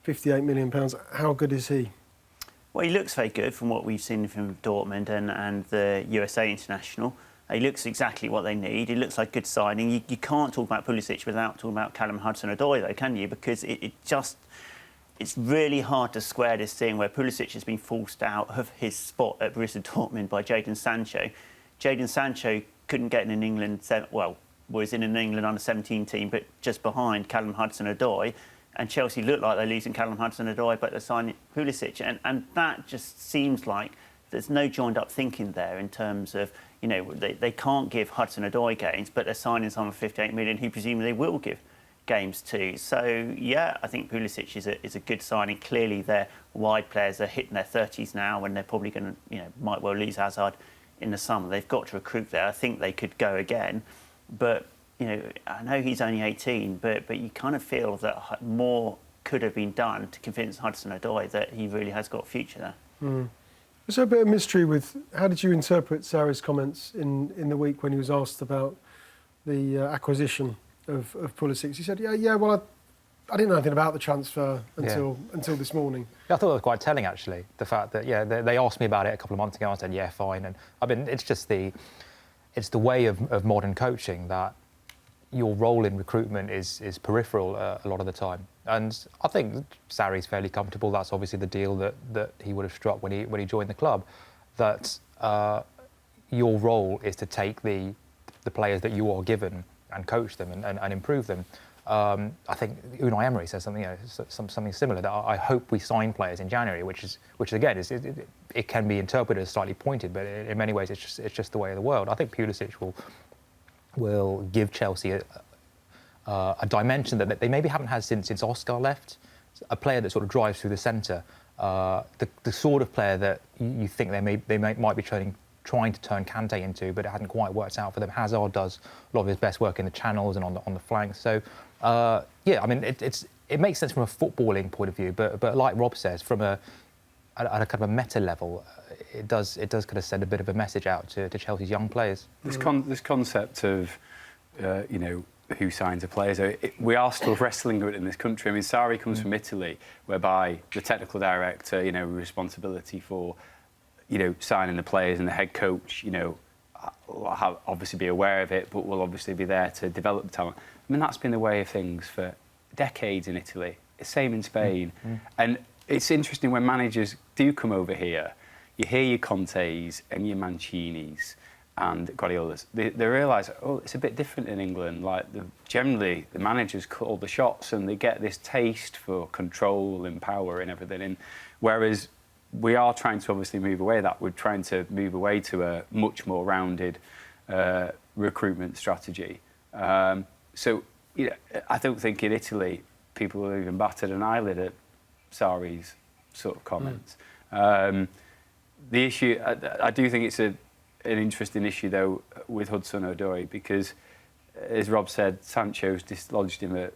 £58 million. How good is he? Well, he looks very good from what we've seen from Dortmund and the USA international. He looks exactly what they need. He looks like good signing. You can't talk about Pulisic without talking about Callum Hudson-Odoi, though, can you? Because it's really hard to square this thing where Pulisic has been forced out of his spot at Borussia Dortmund by Jadon Sancho. Jadon Sancho couldn't get in an England, was in an England under-17 team, but just behind Callum Hudson-Odoi. And Chelsea look like they're losing Callum Hudson-Odoi, but they're signing Pulisic. And that just seems like there's no joined-up thinking there in terms of, they can't give Hudson-Odoi games, but they're signing someone for 58 million who presumably will give games to. So, yeah, I think Pulisic is a good signing. Clearly, their wide players are hitting their 30s now, and they're probably going to, might well lose Hazard in the summer. They've got to recruit there. I think they could go again, but I know he's only 18, but you kind of feel that more could have been done to convince Hudson-Odoi that he really has got a future there. Was there a bit of mystery with how did you interpret Sarri's comments in the week when he was asked about the acquisition of Pulisic? He said, well, I didn't know anything about the transfer until this morning. Yeah, I thought that was quite telling, actually. The fact that they asked me about it a couple of months ago. I said, yeah, fine. And I mean, it's just the way of modern coaching that your role in recruitment is peripheral a lot of the time. And I think Sarri's fairly comfortable. That's obviously the deal that he would have struck when he joined the club. That your role is to take the players that you are given and coach them and improve them. I think Unai Emery says something something similar, that I hope we sign players in January, which again it can be interpreted as slightly pointed, but in many ways it's just the way of the world. I think Pulisic will give Chelsea a dimension that they maybe haven't had since Oscar left. A player that sort of drives through the centre, the sort of player that you think they might be trying to turn Kante into, but it hadn't quite worked out for them. Hazard does a lot of his best work in the channels and on the flanks. So I mean it makes sense from a footballing point of view, but like Rob says, from at a kind of a meta level, it does kind of send a bit of a message out to Chelsea's young players. This concept of who signs a player, so we are still wrestling with it in this country. I mean, Sarri comes from Italy, whereby the technical director, responsibility for signing the players, and the head coach, will obviously be aware of it, but will obviously be there to develop the talent. I mean, that's been the way of things for decades in Italy. It's the same in Spain. And it's interesting when managers do come over here, you hear your Contes and your Mancinis and Guardiolas. They realise, it's a bit different in England. Like, generally, the managers call the shots and they get this taste for control and power and everything. And whereas we are trying to obviously move away that. We're trying to move away to a much more rounded recruitment strategy. So, I don't think in Italy people have even batted an eyelid at Sarri's sort of comments. The issue, I do think it's an interesting issue though with Hudson-Odoi, because, as Rob said, Sancho's dislodged him at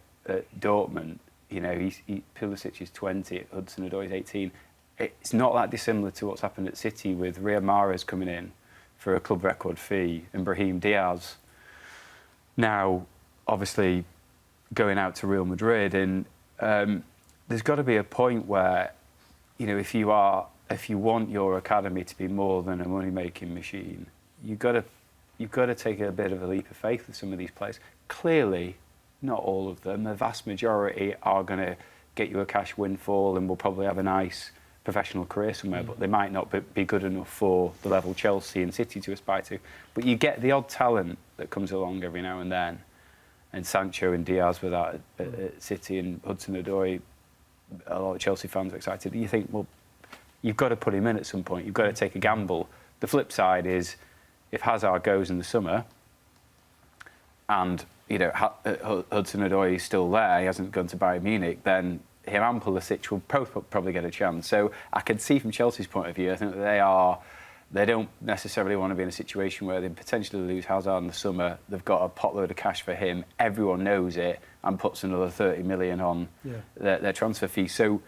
Dortmund. Pulisic is 20, Hudson-Odoi is 18. It's not that dissimilar to what's happened at City with Riyad Mahrez coming in for a club record fee and Brahim Diaz now obviously going out to Real Madrid. And there's got to be a point where, if you want your academy to be more than a money-making machine, you've got to take a bit of a leap of faith with some of these players. Clearly, not all of them. The vast majority are going to get you a cash windfall and will probably have a nice professional career somewhere, but they might not be good enough for the level Chelsea and City to aspire to. But you get the odd talent that comes along every now and then. And Sancho and Diaz were that at City, and Hudson-Odoi, a lot of Chelsea fans are excited. You think, well, you've got to put him in at some point. You've got to take a gamble. The flip side is, if Hazard goes in the summer and Hudson-Odoi is still there, he hasn't gone to Bayern Munich, then him and Pulisic will probably get a chance. So I can see from Chelsea's point of view, I think that they don't necessarily want to be in a situation where they potentially lose Hazard in the summer. They've got a potload of cash for him. Everyone knows it, and puts another 30 million on their transfer fee. So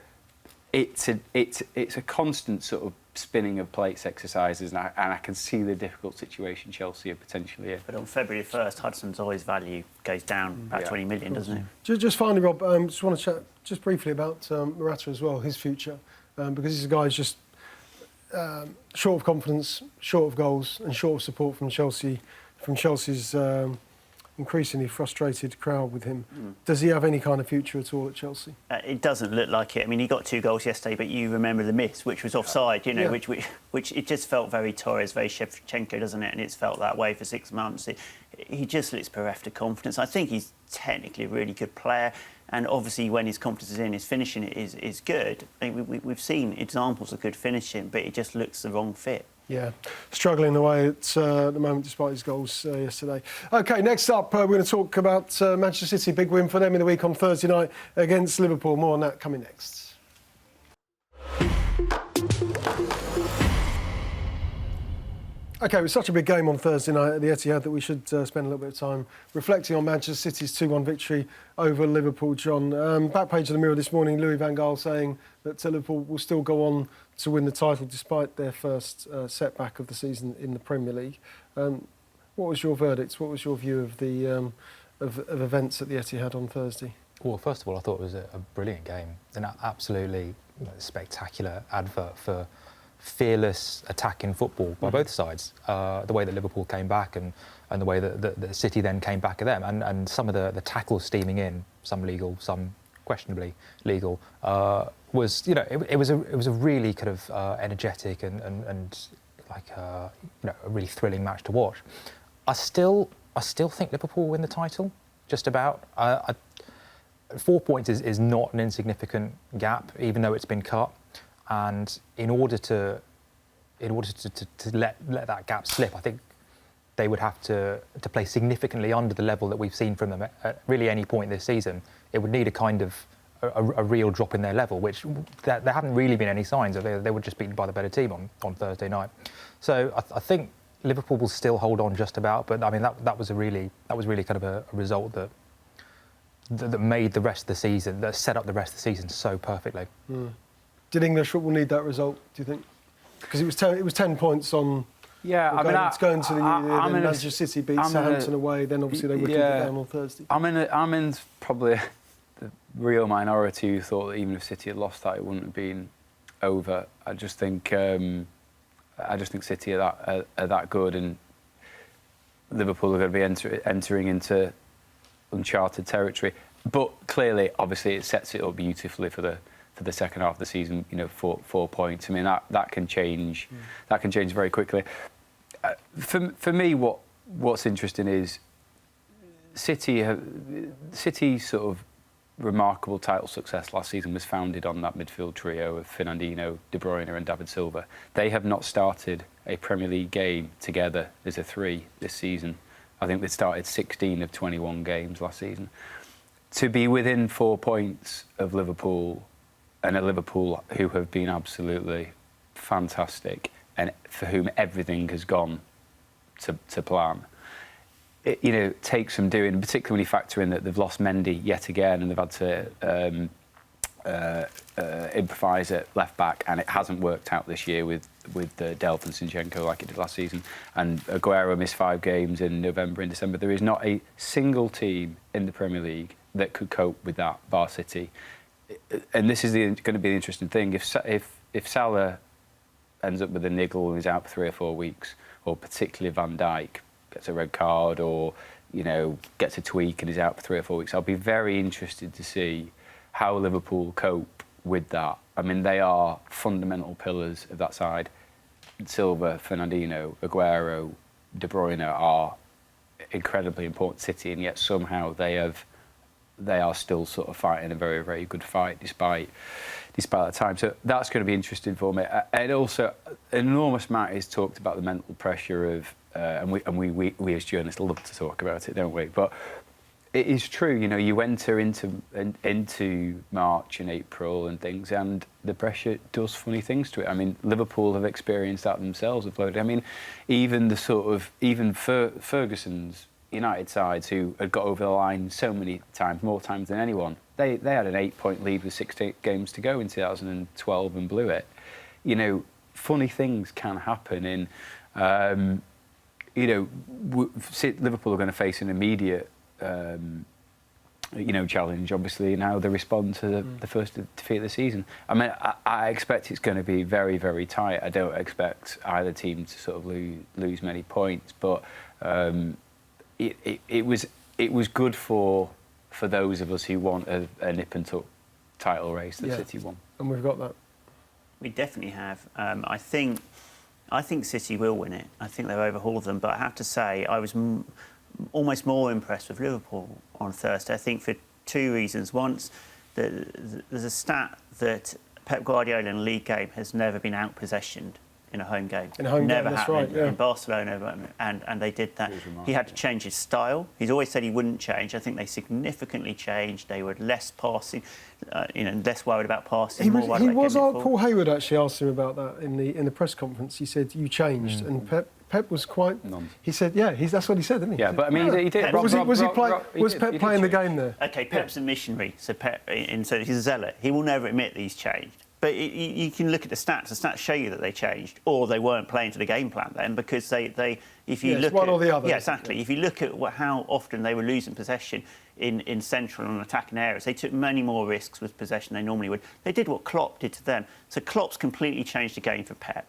it's a constant sort of spinning of plates exercises, and I can see the difficult situation Chelsea are potentially in. But on February 1st, Hudson-Odoi's value goes down about 20 million, doesn't it? Just finally, Rob, just want to chat just briefly about Morata as well, his future, because he's a guy who's just short of confidence, short of goals, and short of support from Chelsea's increasingly frustrated crowd with him. Does he have any kind of future at all at Chelsea? It doesn't look like it. I mean, he got 2 goals yesterday, but you remember the miss, which was offside, which it just felt very Torres, very Shevchenko, doesn't it? And it's felt that way for 6 months. He just looks bereft of confidence. I think he's technically a really good player, and obviously when his confidence is in, his finishing is good. I mean, we've seen examples of good finishing, but it just looks the wrong fit. Yeah, struggling away at the moment despite his goals yesterday. OK, next up, we're going to talk about Manchester City. Big win for them in the week on Thursday night against Liverpool. More on that coming next. OK, it was such a big game on Thursday night at the Etihad that we should spend a little bit of time reflecting on Manchester City's 2-1 victory over Liverpool, John. Back page of the Mirror this morning, Louis van Gaal saying that Liverpool will still go on to win the title despite their first setback of the season in the Premier League. What was your verdict? What was your view of the of events at the Etihad on Thursday? Well, first of all, I thought it was a brilliant game, an absolutely spectacular advert for fearless attacking football by both sides. The way that Liverpool came back and the way that City then came back at them, and some of the tackles steaming in, some legal, some questionably legal, was it was a really kind of energetic and like a really thrilling match to watch. I still think Liverpool will win the title, just about. 4 points is not an insignificant gap, even though it's been cut. And in order to let that gap slip, I think they would have to play significantly under the level that we've seen from them at really any point this season. It would need a kind of a real drop in their level, which there haven't really been any signs of. They were just beaten by the better team on Thursday night. So I think Liverpool will still hold on just about. But I mean that was really kind of a result that made the rest of the season, that set up the rest of the season so perfectly. Mm. Did English football need that result, do you think? Because it was 10 points on... Yeah, I mean... It's going to the Manchester City beat Southampton away, then obviously they would keep it down on Thursday. I'm in probably the real minority who thought that even if City had lost that, it wouldn't have been over. I just think City are that good, and Liverpool are going to be entering into uncharted territory. But clearly, obviously, it sets it up beautifully for the second half of the season. 4 points. I mean, that can change. That can change very quickly. For me, what's interesting is City's sort of remarkable title success last season was founded on that midfield trio of Fernandinho, De Bruyne, and David Silva. They have not started a Premier League game together as a three this season. I think they started 16 of 21 games last season. To be within 4 points of Liverpool, and a Liverpool who have been absolutely fantastic and for whom everything has gone to plan, it takes some doing, particularly when you factor in that they've lost Mendy yet again and they've had to improvise at left back, and it hasn't worked out this year with Delph and Zinchenko like it did last season, and Aguero missed 5 games in November and December. There is not a single team in the Premier League that could cope with that, bar City. And this is going to be the interesting thing. If Salah ends up with a niggle and is out for 3 or 4 weeks, or particularly Van Dijk gets a red card, or gets a tweak and is out for 3 or 4 weeks, I'll be very interested to see how Liverpool cope with that. I mean, they are fundamental pillars of that side. Silva, Fernandinho, Aguero, De Bruyne are incredibly important City, and yet somehow they are still sort of fighting a very, very good fight despite that time. So that's going to be interesting for me. And also, an enormous amount is talked about the mental pressure of, and we as journalists love to talk about it, don't we? But it is true, you enter into March and April and things, and the pressure does funny things to it. I mean, Liverpool have experienced that themselves. I mean, even Ferguson's United sides, who had got over the line so many times, more times than anyone, they had an 8-point lead with 16 games to go in 2012 and blew it. Funny things can happen in. Liverpool are going to face an immediate challenge, obviously, in how they respond to the first defeat of the season. I mean, I expect it's going to be very, very tight. I don't expect either team to sort of lose many points, but it was good for those of us who want a nip and tuck title race that City won. And we've got that. We definitely have. I think City will win it. I think they've overhauled them, but I have to say I was almost more impressed with Liverpool on Thursday. I think for 2 reasons. Once, there's a stat that Pep Guardiola in a league game has never been out-possessioned in a home game. In a home never game, that's happened. right, yeah. In Barcelona, and they did that. He had to change his style. He's always said he wouldn't change. I think they significantly changed. They were less passing, less worried about passing. He was Paul Hayward actually asked him about that in the press conference. He said, you changed. And Pep was quite... None. He said, that's what he said, didn't he? Yeah, but I mean, he did. Was Pep playing the game there? OK, Pep's a missionary, so he's a zealot. He will never admit that he's changed. But you can look at the stats. The stats show you that they changed, or they weren't playing to the game plan then, because if you look one at, or the other. Yeah, exactly. If you look at how often they were losing possession in central and attacking areas, they took many more risks with possession than they normally would. They did what Klopp did to them. So Klopp's completely changed the game for Pep.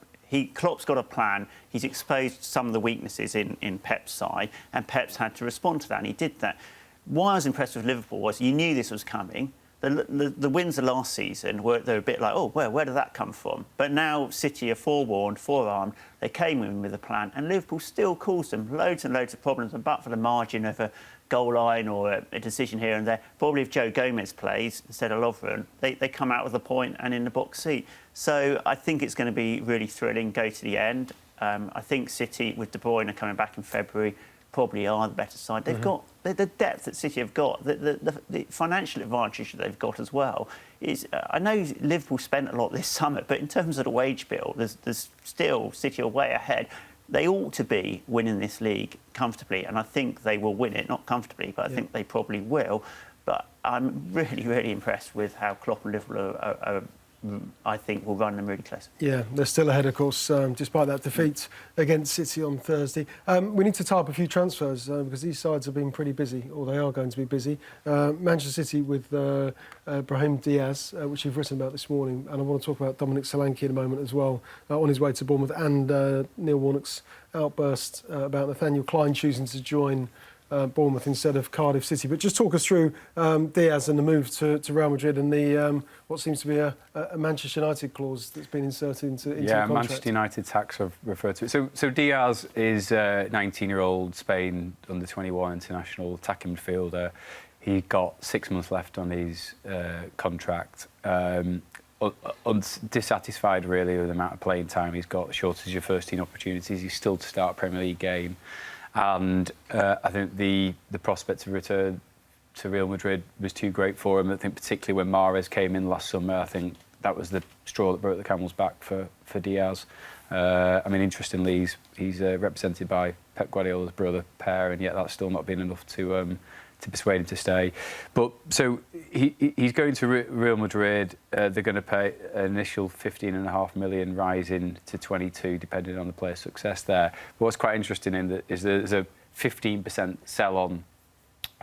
Klopp's got a plan. He's exposed some of the weaknesses in Pep's side, and Pep's had to respond to that, and he did that. Why I was impressed with Liverpool was you knew this was coming. The wins of last season they're a bit like, oh, where did that come from? But now City are forewarned, forearmed. They came in with a plan, and Liverpool still caused them loads and loads of problems. And but for the margin of a goal line or a decision here and there, probably if Joe Gomez plays instead of Lovren, they come out with a point and in the box seat. So I think it's going to be really thrilling, go to the end. I think City, with De Bruyne coming back in February, probably are the better side. They've got the depth that City have got, the financial advantage that they've got as well. I know Liverpool spent a lot this summer, but in terms of the wage bill, there's still City are way ahead. They ought to be winning this league comfortably, and I think they will win it. Not comfortably, but I think they probably will. But I'm really, really impressed with how Klopp and Liverpool I think will run them really close. Yeah, they're still ahead, of course, despite that defeat against City on Thursday. We need to tie up a few transfers because these sides have been pretty busy, or they are going to be busy. Manchester City with Brahim Diaz, which you've written about this morning, and I want to talk about Dominic Solanke in a moment as well, on his way to Bournemouth, and Neil Warnock's outburst about Nathaniel Clyne choosing to join Bournemouth instead of Cardiff City. But just talk us through Diaz and the move to Real Madrid and the what seems to be a Manchester United clause that's been inserted into the contract. Manchester United tax I've referred to it. So Diaz is a 19-year-old Spain under-21 international attacking midfielder. He got 6 months left on his contract. Dissatisfied really with the amount of playing time he's got, shortage of first-team opportunities. He's still to start a Premier League game. And I think the prospect of return to Real Madrid was too great for him. I think particularly when Mahrez came in last summer, I think that was the straw that broke the camel's back for Diaz. I mean, interestingly, he's represented by Pep Guardiola's brother, Per, and yet that's still not been enough to persuade him to stay. But so he's going to Real Madrid. They're going to pay an initial $15.5 million, rising to 22, depending on the player's success there. But what's quite interesting in that is there's a 15% sell-on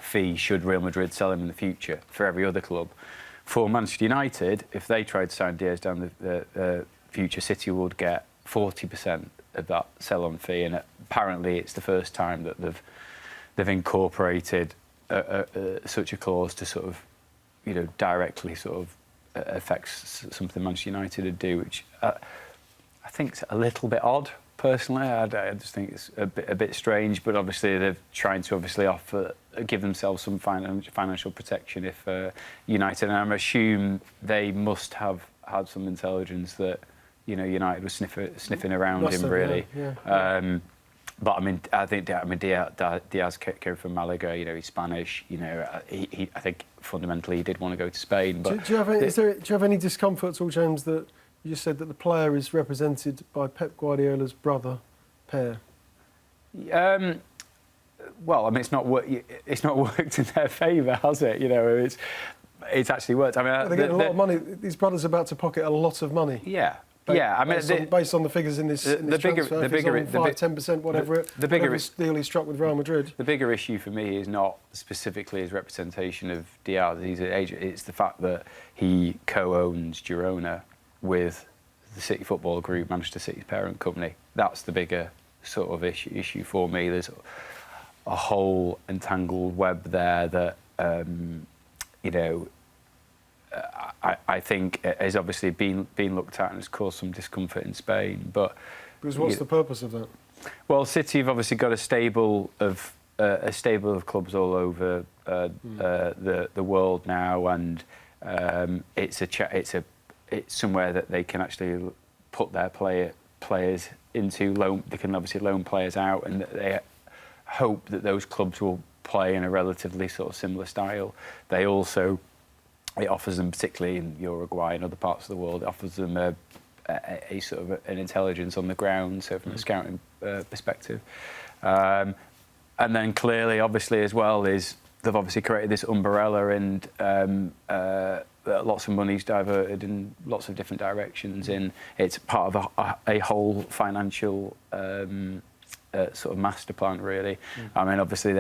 fee should Real Madrid sell him in the future for every other club. For Manchester United, if they tried to sign Diaz down the future, City would get 40% of that sell-on fee, and apparently it's the first time that they've incorporated such a clause to sort of, directly sort of affects something Manchester United would do, which I think is a little bit odd. Personally, I just think it's a bit strange, but obviously they're trying to give themselves some financial protection if United, and I assume they must have had some intelligence that United was sniffing around him really. Yeah. But I think Diaz came from Malaga. He's Spanish. I think fundamentally he did want to go to Spain. But do you have any discomfort at all, James, that you just said that the player is represented by Pep Guardiola's brother, Per? Well, I mean, it's not worked in their favour, has it? It's actually worked. I mean, they're getting a lot of money. These brothers are about to pocket a lot of money. Yeah. Based on the figures in this transfer, 5-10%, whatever. Whatever deal he struck with Real Madrid. The bigger issue for me is not specifically his representation of Diaz. He's an agent. It's the fact that he co-owns Girona with the City Football Group, Manchester City's parent company. That's the bigger sort of issue for me. There's a whole entangled web there that I think has obviously been looked at and has caused some discomfort in Spain. But because what's the purpose of that? Well, City have obviously got a stable of clubs all over the world now, and it's somewhere that they can actually put their players into loan. They can obviously loan players out, and they hope that those clubs will play in a relatively sort of similar style. It offers them, particularly in Uruguay and other parts of the world, it offers them a a sort of an intelligence on the ground, so from a scouting perspective. And then clearly, obviously, as well, is they've obviously created this umbrella and lots of money's diverted in lots of different directions. And it's part of a whole financial sort of master plan, really. I mean, obviously,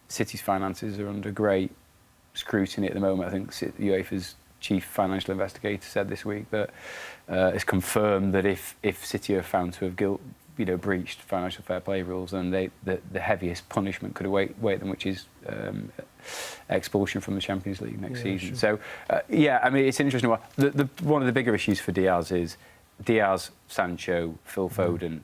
City's finances are under great scrutiny at the moment. I think UEFA's chief financial investigator said this week that it's confirmed that if City are found to have breached financial fair play rules, then the heaviest punishment could await them, which is expulsion from the Champions League next season. Sure. So, I mean, it's an interesting one. One of the bigger issues for Diaz is Diaz, Sancho, Phil Foden,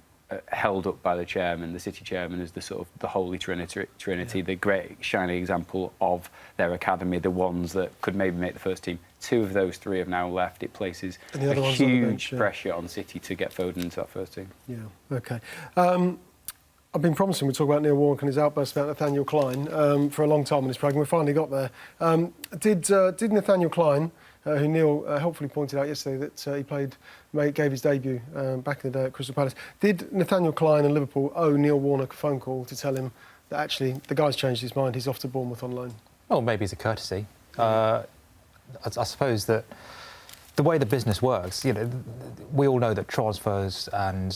held up by the chairman, the City chairman, as the sort of the holy trinity, the great shining example of their academy, the ones that could maybe make the first team. 2 of those 3 have now left. It places a huge pressure on City to get Foden into that first team. Yeah, OK. I've been promising we'd talk about Neil Warnock and his outburst about Nathaniel Clyne for a long time in this programme. We finally got there. Did Nathaniel Clyne, who Neil helpfully pointed out yesterday that he gave his debut back in the day at Crystal Palace, did Nathaniel Clyne and Liverpool owe Neil Warnock a phone call to tell him that actually the guy's changed his mind, he's off to Bournemouth on loan? Well, maybe as a courtesy. I suppose that the way the business works, we all know that transfers and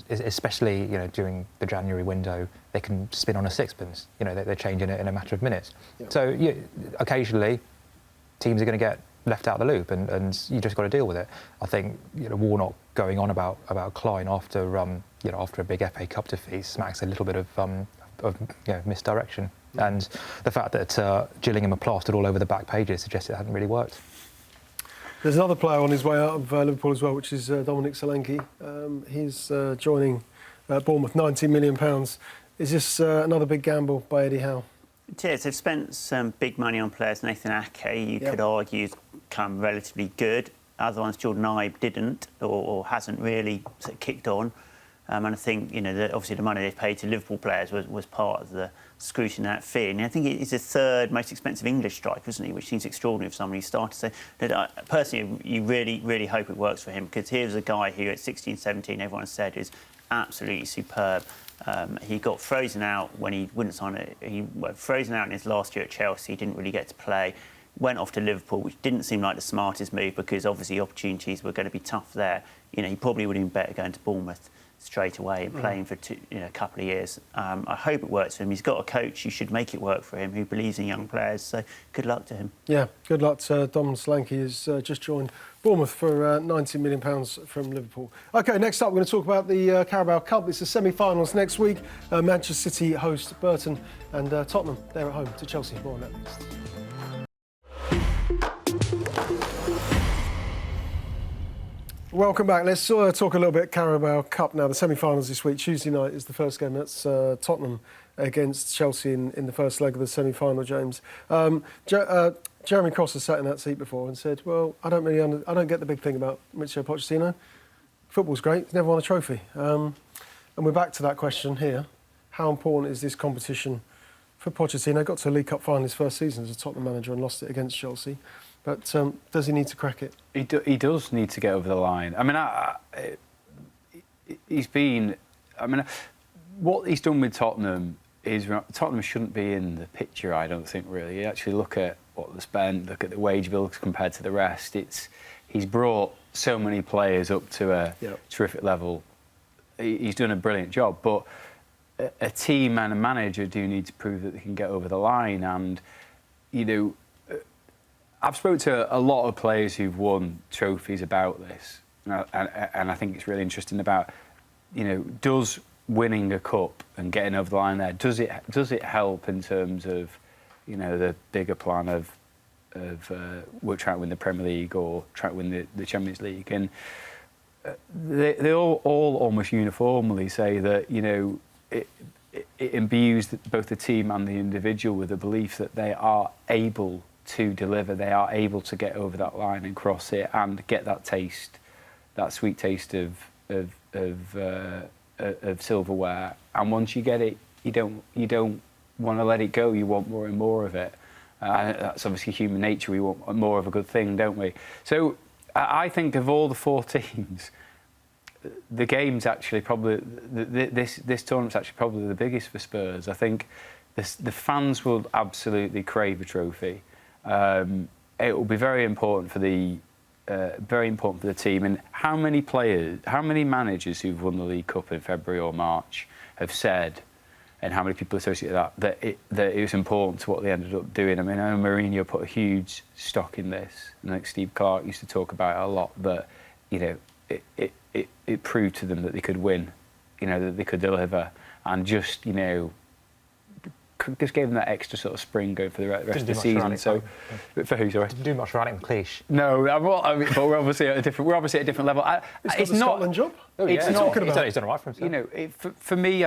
especially during the January window, they can spin on a sixpence. They're changing it in a matter of minutes. Yeah. So occasionally, teams are going to get left out of the loop, and you just got to deal with it. I think Warnock going on about Clyne after a big FA Cup defeat smacks a little bit of misdirection. And the fact that Gillingham are plastered all over the back pages suggests it hadn't really worked. There's another player on his way out of Liverpool as well, which is Dominic Solanke. He's joining Bournemouth, £19 million. Is this another big gamble by Eddie Howe? It is. They've spent some big money on players. Nathan Ake, you could argue, has come relatively good. Other ones, Jordan Ibe didn't or hasn't really sort of kicked on. And I think, obviously the money they've paid to Liverpool players was part of the scrutiny of that fee. And I think he's the 3rd most expensive English striker, isn't he? Which seems extraordinary for somebody who started. So, personally, you really, really hope it works for him, because here's a guy who at 16, 17, everyone said is absolutely superb. He got frozen out when he wouldn't sign it. He was frozen out in his last year at Chelsea. He didn't really get to play. Went off to Liverpool, which didn't seem like the smartest move, because obviously opportunities were going to be tough there. He probably would have been better going to Bournemouth straight away and playing for a couple of years. I hope it works for him. He's got a coach who should make it work for him, who believes in young players. So good luck to him. Yeah, good luck to Dom Solanke, who's just joined Bournemouth for £90 million from Liverpool. OK, next up, we're going to talk about the Carabao Cup. It's the semi-finals next week. Manchester City host Burton, and Tottenham, they're at home to Chelsea. More on that next. Welcome back. Let's talk a little bit Carabao Cup now. The semi-finals this week. Tuesday night is the first game. That's Tottenham against Chelsea in the first leg of the semi-final, James. Jeremy Costa sat in that seat before and said, well, I don't get the big thing about Mauricio Pochettino. Football's great. He's never won a trophy. And we're back to that question here. How important is this competition for Pochettino? Got to a League Cup final his first season as a Tottenham manager and lost it against Chelsea. But does he need to crack it? He does need to get over the line. I mean, he's been... I mean, what he's done with Tottenham is... Tottenham shouldn't be in the picture, I don't think, really. You actually look at what they spent, look at the wage bills compared to the rest. He's brought so many players up to a terrific level. He's done a brilliant job. But a team and a manager do need to prove that they can get over the line. And, I've spoken to a lot of players who've won trophies about this, and I think it's really interesting about, does winning a cup and getting over the line there, does it help in terms of, the bigger plan of we're trying to win the Premier League or trying to win the Champions League, and they all almost uniformly say that it imbues both the team and the individual with the belief that they are able to deliver, they are able to get over that line and cross it and get that taste, that sweet taste of silverware. And once you get it, you don't want to let it go. You want more and more of it. That's obviously human nature. We want more of a good thing, don't we? So I think of all the 4 teams, the game's actually probably this tournament's actually probably the biggest for Spurs. I think the fans will absolutely crave a trophy. It will be very important for the team. And how many managers who've won the League Cup in February or March have said, and how many people associate that it was important to what they ended up doing? I mean, I know Mourinho put a huge stock in this, and I think Steve Clarke used to talk about it a lot. But it proved to them that they could win, that they could deliver, and just gave them that extra sort of spring going for the rest of the season. So, for who? Sorry, didn't do much for Alex Cliche. No, but we're obviously at a different level. It's not Scotland job. It's not. Talking about. He's done all right for himself. For me,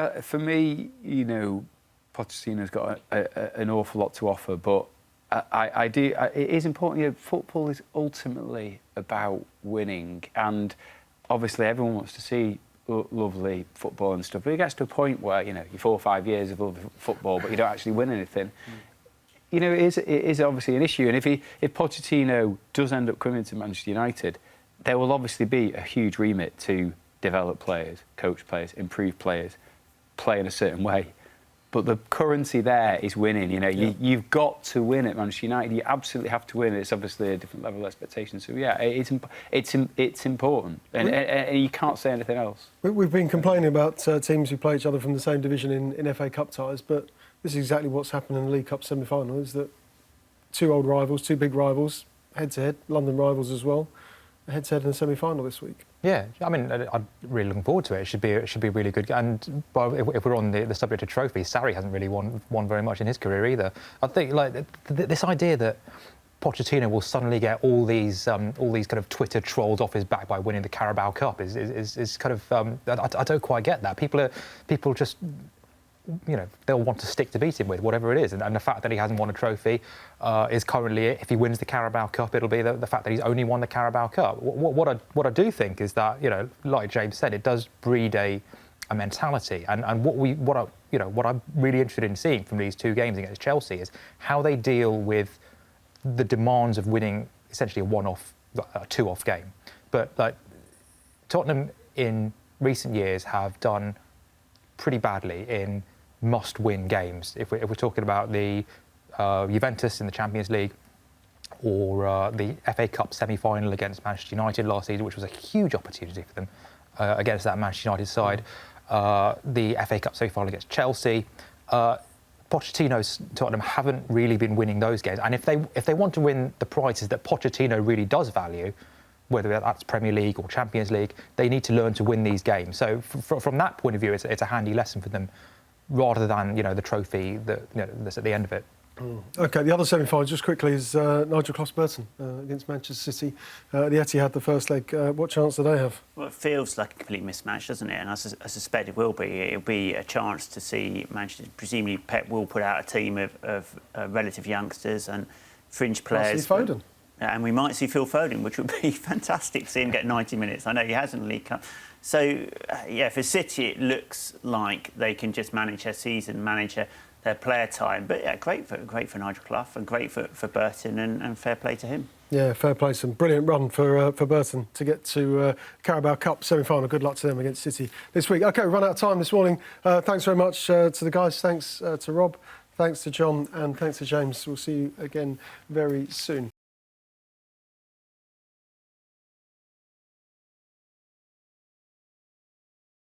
Pochettino's got an awful lot to offer, but I do. It is important. Football is ultimately about winning, and obviously everyone wants to see lovely football and stuff, but it gets to a point where you're 4 or 5 years of lovely football, but you don't actually win anything. It is obviously an issue, and if Pochettino does end up coming to Manchester United, there will obviously be a huge remit to develop players, coach players, improve players, play in a certain way. But the currency there is winning. You've got to win at Manchester United. You absolutely have to win. It's obviously a different level of expectation. So yeah, it's important, and you can't say anything else. We've been complaining about teams who play each other from the same division in FA Cup ties, but this is exactly what's happened in the League Cup semi-final. Is that two old rivals, two big rivals, head-to-head, London rivals as well, head-to-head in the semi-final this week. Yeah, I mean, I'm really looking forward to it. It should be a really good. And if we're on the subject of trophies, Sarri hasn't really won very much in his career either. I think this idea that Pochettino will suddenly get all these kind of Twitter trolls off his back by winning the Carabao Cup is kind of I don't quite get that. People just. They'll want to stick to beat him with whatever it is, and the fact that he hasn't won a trophy is currently it. If he wins the Carabao Cup, it'll be the fact that he's only won the Carabao Cup. What I do think is that like James said, it does breed a mentality, and what I'm really interested in seeing from these two games against Chelsea is how they deal with the demands of winning essentially a two-off game. But Tottenham in recent years have done pretty badly in must-win games. If we're talking about the Juventus in the Champions League or the FA Cup semi-final against Manchester United last season, which was a huge opportunity for them against that Manchester United side, the FA Cup semi-final against Chelsea. Pochettino's Tottenham haven't really been winning those games, and if they want to win the prizes that Pochettino really does value, whether that's Premier League or Champions League, they need to learn to win these games. So from that point of view, it's a handy lesson for them, rather than the trophy that's at the end of it. OK, the other semi-final, just quickly, is Nigel Clough-Burton against Manchester City. The Etihad, the first leg. What chance do they have? Well, it feels like a complete mismatch, doesn't it? And I suspect it will be. It'll be a chance to see Manchester. Presumably, Pep will put out a team of relative youngsters and fringe players. I'll see Foden. And we might see Phil Foden, which would be fantastic to see him get 90 minutes. I know he hasn't League Cup. So, for City, it looks like they can just manage their season, manage their player time. But, great for Nigel Clough and great for Burton and fair play to him. Yeah, fair play. Some brilliant run for Burton to get to Carabao Cup semi-final. Good luck to them against City this week. OK, we've run out of time this morning. Thanks very much to the guys. Thanks to Rob. Thanks to John. And thanks to James. We'll see you again very soon.